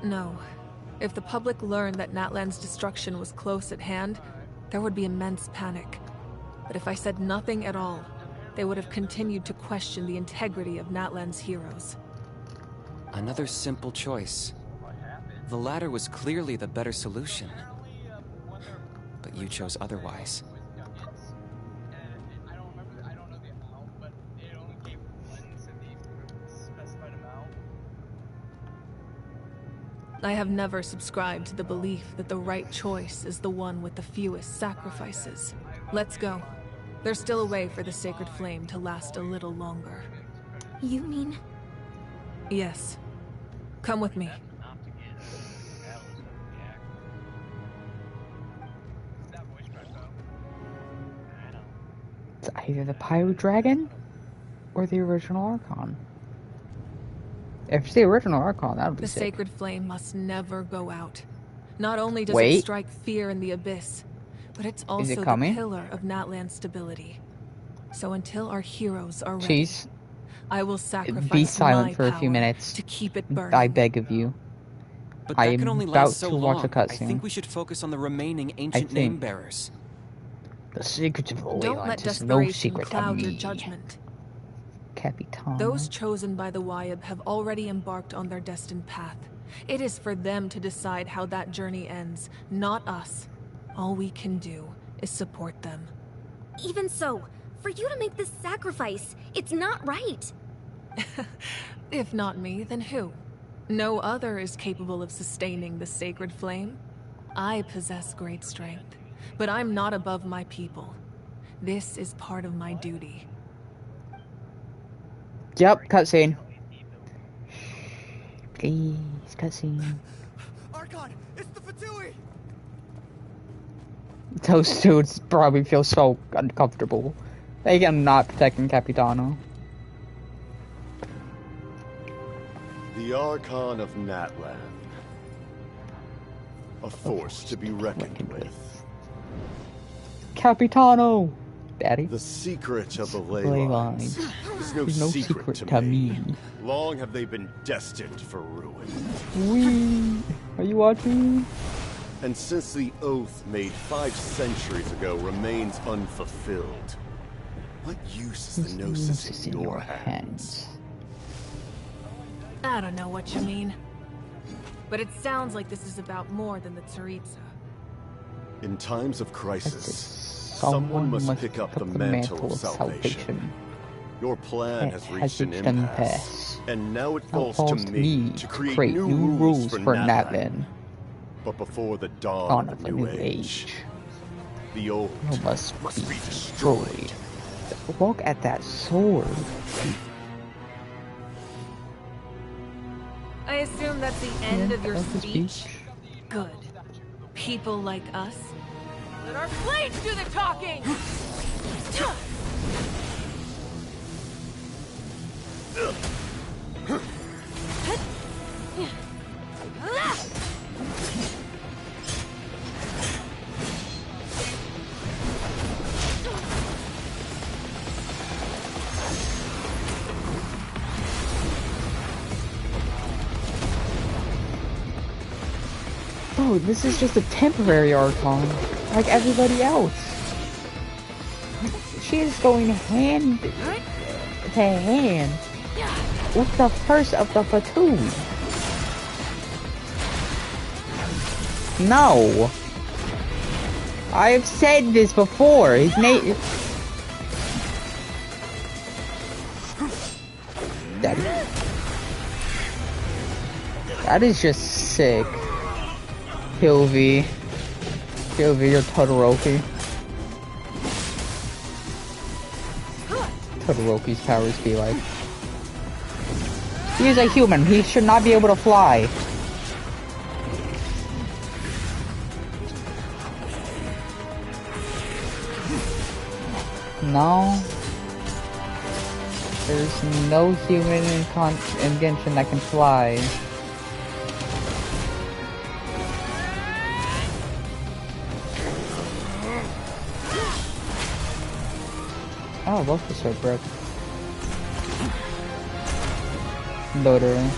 No. If the public learned that Natlan's destruction was close at hand, there would be immense panic. But if I said nothing at all, they would have continued to question the integrity of Natlan's heroes. Another simple choice. The latter was clearly the better solution. But you chose otherwise. I don't know the amount, but it only gave one to the specified amount. I have never subscribed to the belief that the right choice is the one with the fewest sacrifices. Let's go. There's still a way for the sacred flame to last a little longer. You mean? Yes. Come with me. It's either the Pyro Dragon or the original Archon. If it's the original Archon, that would be The sick. sacred flame must never go out. Not only does Wait. it strike fear in the abyss, but it's also the pillar of Natlan's stability. So until our heroes are ready, Jeez. I will sacrifice Be silent my for a few power minutes. to keep it burning. I beg of you. But I that am can only about last so to watch long. a cutscene. I think we should focus on the remaining ancient name bearers. The secrets of the Don't let Leylands is no desperation secret to cloud your me. judgment. Capitano. Those chosen by the Wyeb have already embarked on their destined path. It is for them to decide how that journey ends, not us. All we can do is support them. Even so, for you to make this sacrifice, it's not right. If not me, then who? No other is capable of sustaining the sacred flame. I possess great strength, but I'm not above my people. This is part of my duty. Yep, cutscene. Please, cutscene. Archon, it's the Fatui! Those dudes probably feel so uncomfortable. They are not protecting Capitano. The Archon of Natlan. A force to be reckoned with. Capitano! Daddy? The secret of the Leylands is no is no secret to me. Long have they been destined for ruin. Wee! Are you watching? And since the oath made 5 centuries ago remains unfulfilled, what use is the Gnosis in your hands? I don't know what you mean. But it sounds like this is about more than the Tsaritsa. In times of crisis, someone must pick up the mantle of salvation. Your plan has reached an impasse, and now it falls to me to create new rules for Natlan. But before the dawn of the new age, the old must be destroyed. Look at that sword. I assume that's the end of your speech? Good. People like us. Let our blades do the talking! Bro, this is just a temporary Archon, like everybody else. She is going hand to hand with the first of the platoon. No! I have said this before, his name... That is just sick. Hilvi, you're Todoroki. Todoroki's powers be like. He is a human, he should not be able to fly. No. There's no human in Genshin that can fly. Oh, both the sword broke. Literally.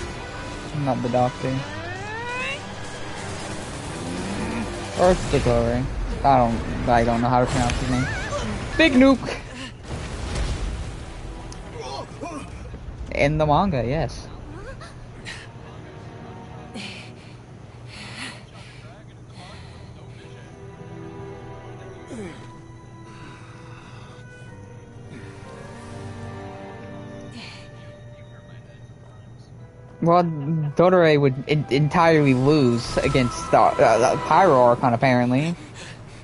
Not the doctor. Or it's the glory. I don't know how to pronounce his name. Big Nuke! In the manga, yes. Well, Dodore would entirely lose against the Pyro Archon, apparently.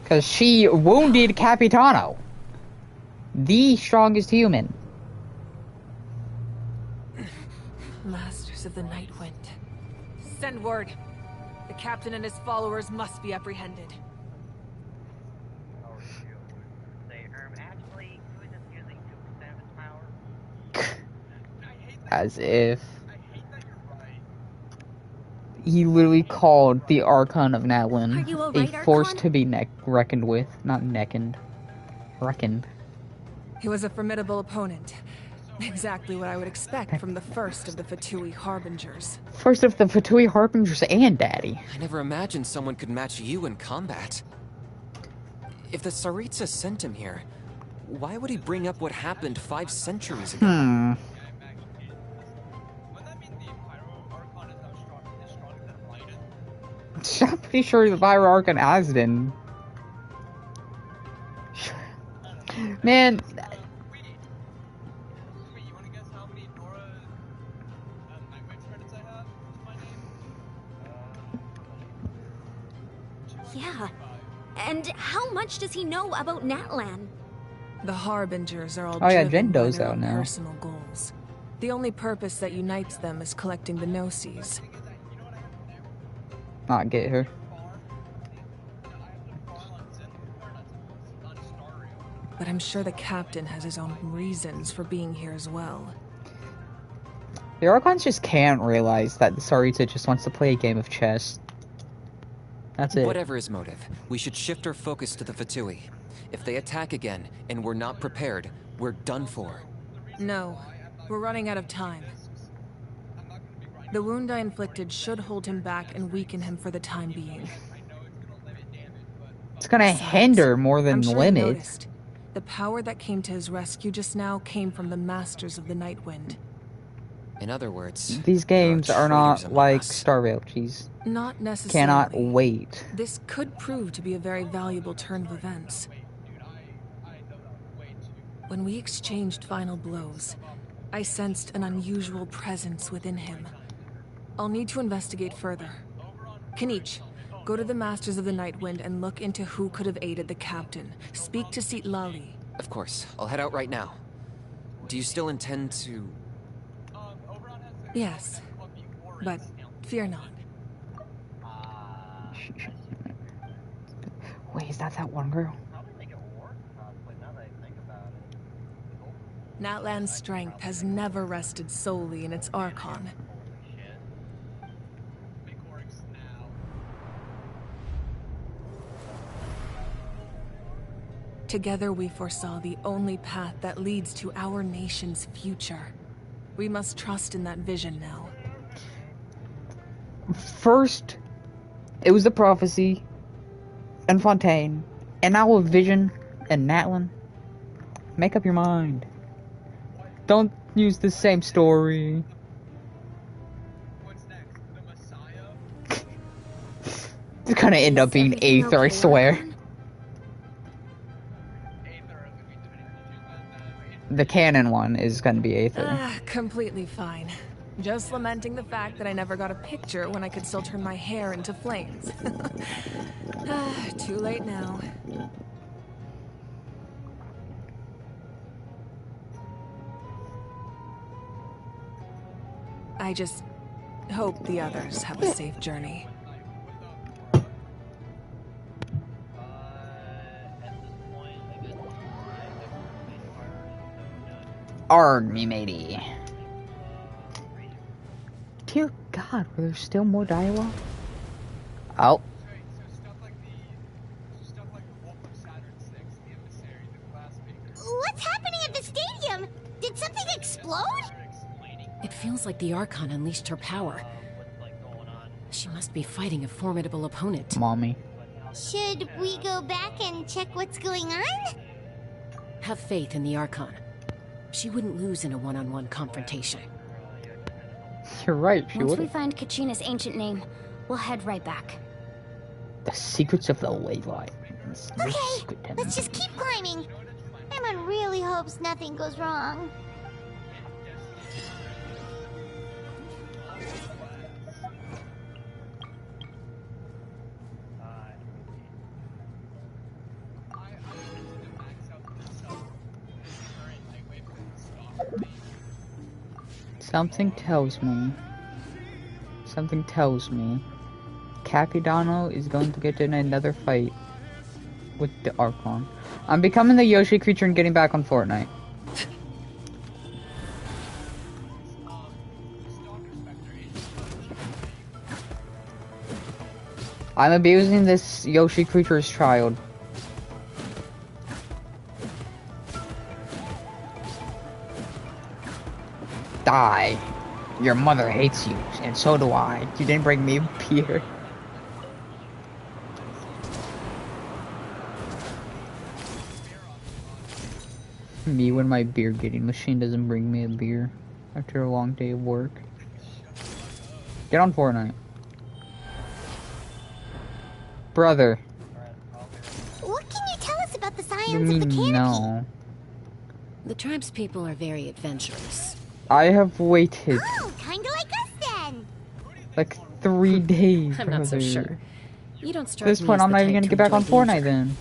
Because she wounded Capitano. The strongest human. Masters of the Night Wind. Send word. The captain and his followers must be apprehended. Oh shoot. Say, actually, who is this using 2% of his power? As if... He literally called the Archon of Natlan a force to be reckoned with. Not reckoned. He was a formidable opponent. Exactly what I would expect from the first of the Fatui Harbingers. First of the Fatui Harbingers and Daddy. I never imagined someone could match you in combat. If the Tsaritsa sent him here, why would he bring up what happened 5 centuries ago? I'm pretty sure the Pyro Archon Asden. Man. Yeah. And how much does he know about Natlan? The Harbingers are all Jen driven by knows their that own now. personal goals. The only purpose that unites them is collecting the Gnosis. Not get her. But I'm sure the captain has his own reasons for being here as well. The Archons just can't realize that the Tsaritsa just wants to play a game of chess. That's it. Whatever his motive, we should shift our focus to the Fatui. If they attack again, and we're not prepared, we're done for. No, we're running out of time. The wound I inflicted should hold him back and weaken him for the time being. It's gonna hinder more than limit. The power that came to his rescue just now came from the Masters of the Night Wind. In other words, these games are not like Starveil. Jeez. Not necessarily. Cannot wait. This could prove to be a very valuable turn of events. When we exchanged final blows, I sensed an unusual presence within him. I'll need to investigate further. Kanich, go to the Masters of the Night Wind and look into who could have aided the captain. Speak to Seat Lali. Of course. I'll head out right now. Do you still intend to... Yes, but fear not. Wait, is that one girl? Natlan's strength has never rested solely in its Archon. Together we foresaw the only path that leads to our nation's future. We must trust in that vision now. First, it was the prophecy, and Fontaine, and now a vision, and Natlan. Make up your mind. Don't use the same story. It's gonna end up being Aether, I swear. The canon one is gonna be Aether. Completely fine. Just lamenting the fact that I never got a picture when I could still turn my hair into flames. Too late now. I just hope the others have a safe journey. Arg me, matey. Dear God, were there still more dialogue? Oh. What's happening at this like the Archon unleashed her power. She must be fighting a formidable opponent. Mommy. Should we go back and check what's going on? Have faith in the Archon. She wouldn't lose in a one-on-one confrontation. You're right, she Once would. we find Kachina's ancient name, we'll head right back. The secrets of the ley line. Okay, let's just keep climbing. Emma really hopes nothing goes wrong. Something tells me Capitano is going to get in another fight with the Archon. I'm becoming the Yoshi creature and getting back on Fortnite. I'm abusing this Yoshi creature's child. Die. Your mother hates you, and so do I. You didn't bring me beer. Me when my beer getting machine doesn't bring me a beer after a long day of work. Get on Fortnite. Brother. What can you tell us about the You science of mean the canopy? no? The tribe's people are very adventurous. I have waited Oh, kinda like us then. like 3 days. I'm not so brother. sure. You don't At strike this me point, as I'm the not even type gonna to get back on enjoy Fortnite danger. then.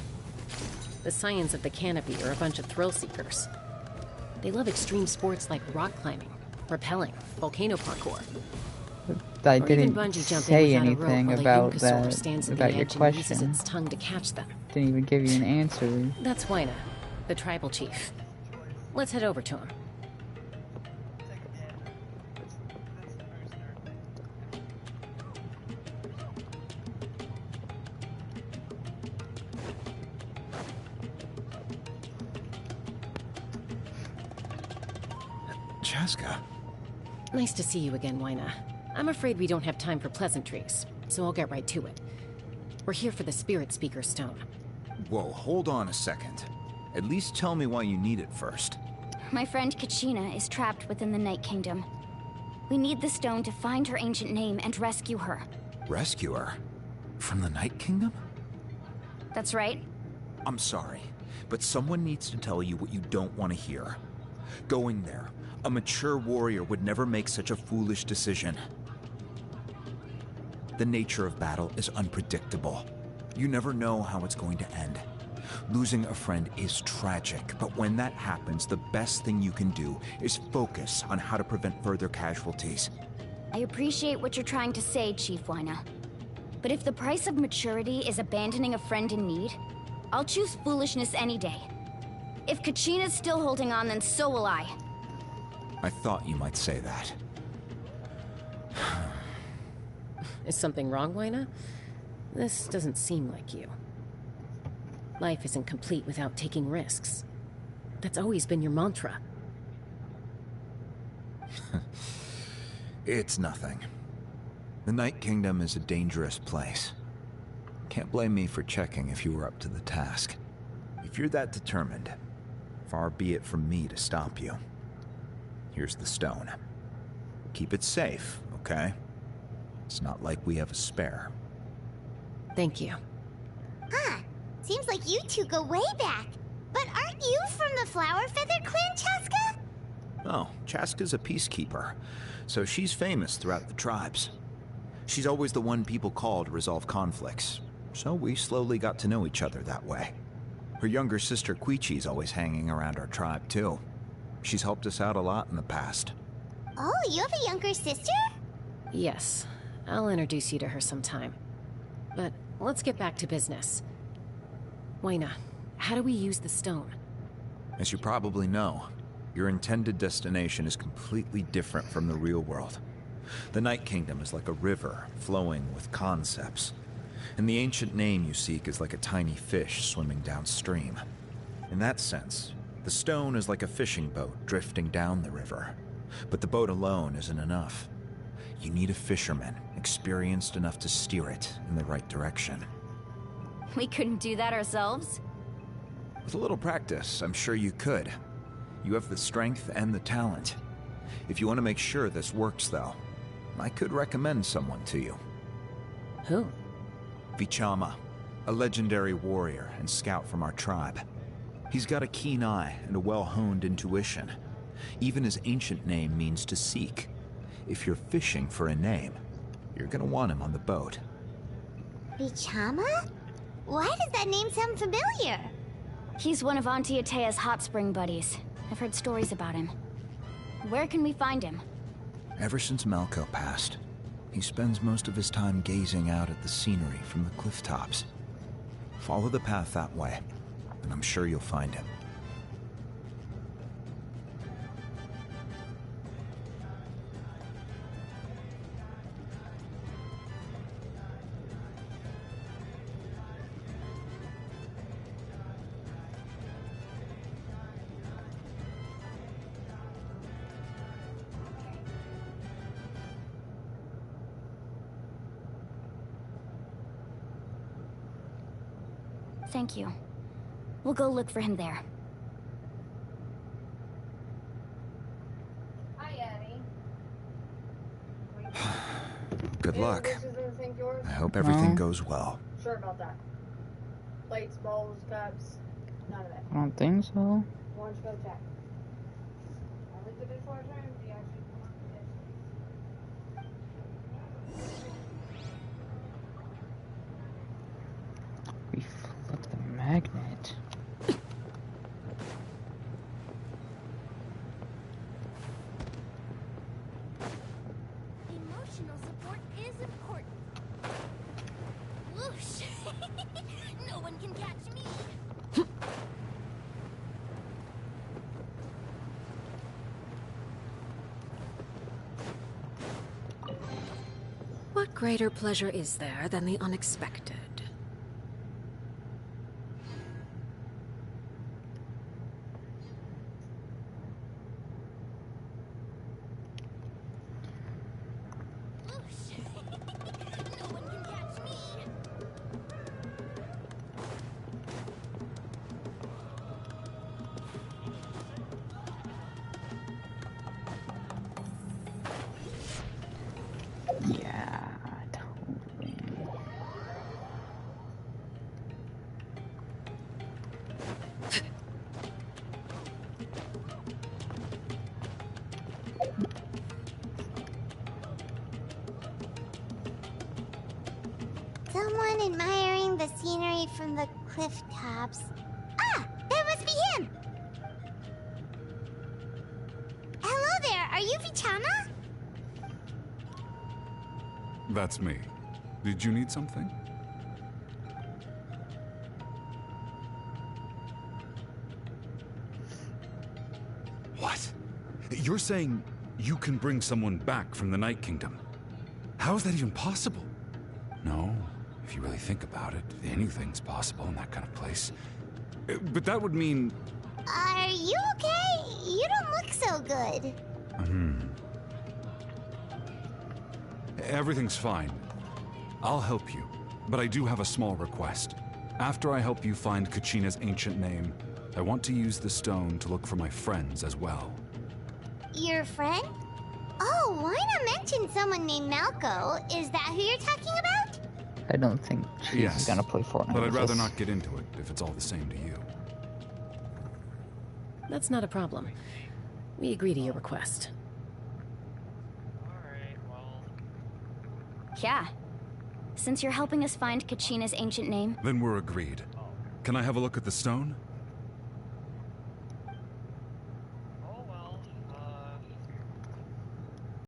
The Scions of the Canopy are a bunch of thrill seekers. They love extreme sports like rock climbing, rappelling, volcano parkour. I or even didn't bungee jumping say without a anything rope while about a Yunkasaur that, stands at about the your edge and uses question. its tongue to catch them. Didn't even give you an answer. That's Waina, the tribal chief. Let's head over to him. Chaska. Nice to see you again, Waina. I'm afraid we don't have time for pleasantries, so I'll get right to it. We're here for the Spirit Speaker Stone. Whoa, hold on a second. At least tell me why you need it first. My friend Kachina is trapped within the Night Kingdom. We need the stone to find her ancient name and rescue her. Rescue her? From the Night Kingdom? That's right. I'm sorry, but someone needs to tell you what you don't want to hear. Going there, a mature warrior would never make such a foolish decision. The nature of battle is unpredictable. You never know how it's going to end. Losing a friend is tragic, but when that happens, the best thing you can do is focus on how to prevent further casualties. I appreciate what you're trying to say, Chief Waina. But if the price of maturity is abandoning a friend in need, I'll choose foolishness any day. If Kachina's still holding on, then so will I. I thought you might say that. Is something wrong, Waina? This doesn't seem like you. Life isn't complete without taking risks. That's always been your mantra. It's nothing. The Night Kingdom is a dangerous place. Can't blame me for checking if you were up to the task. If you're that determined, far be it from me to stop you. Here's the stone. Keep it safe, okay? It's not like we have a spare. Thank you. Huh. Seems like you two go way back. But aren't you from the Flower Feather Clan, Chaska? Oh, Chaska's a peacekeeper, so she's famous throughout the tribes. She's always the one people call to resolve conflicts, so we slowly got to know each other that way. Her younger sister Quichi's always hanging around our tribe, too. She's helped us out a lot in the past. Oh, you have a younger sister? Yes, I'll introduce you to her sometime. But let's get back to business. Waina, how do we use the stone? As you probably know, your intended destination is completely different from the real world. The Night Kingdom is like a river flowing with concepts, and the ancient name you seek is like a tiny fish swimming downstream. In that sense, the stone is like a fishing boat drifting down the river. But the boat alone isn't enough. You need a fisherman, experienced enough to steer it in the right direction. We couldn't do that ourselves? With a little practice, I'm sure you could. You have the strength and the talent. If you want to make sure this works, though, I could recommend someone to you. Who? Vichama, a legendary warrior and scout from our tribe. He's got a keen eye and a well-honed intuition. Even his ancient name means to seek. If you're fishing for a name, you're gonna want him on the boat. Vichama? Why does that name sound familiar? He's one of Auntie Atea's hot spring buddies. I've heard stories about him. Where can we find him? Ever since Malco passed, he spends most of his time gazing out at the scenery from the cliff tops. Follow the path that way, and I'm sure you'll find him. Thank you. We'll go look for him there. Good luck. I hope everything goes well. Sure about that. Plates, bowls, cups, none of that. I don't think so. Why don't you go check? I leave the dishwasher empty, actually. We flip the magnet. Emotional support is important. Whoosh! No one can catch me. What greater pleasure is there than the unexpected? Yeah, totally. Someone admiring the scenery from the cliff tops. Ah! That must be him! Hello there, are you Vichama? That's me. Did you need something? What? You're saying you can bring someone back from the Night Kingdom? How is that even possible? No, if you really think about it, anything's possible in that kind of place. But that would mean... Are you okay? You don't look so good. Everything's fine. I'll help you, but I do have a small request. After I help you find Kachina's ancient name, I want to use the stone to look for my friends as well. Your friend? Oh, why not mention someone named Malco? Is that who you're talking about? I don't think she's gonna play Fortnite. But I'd with rather us. not get into it if it's all the same to you. That's not a problem. We agree to your request. Yeah. Since you're helping us find Kachina's ancient name, Then we're agreed. Can I have a look at the stone?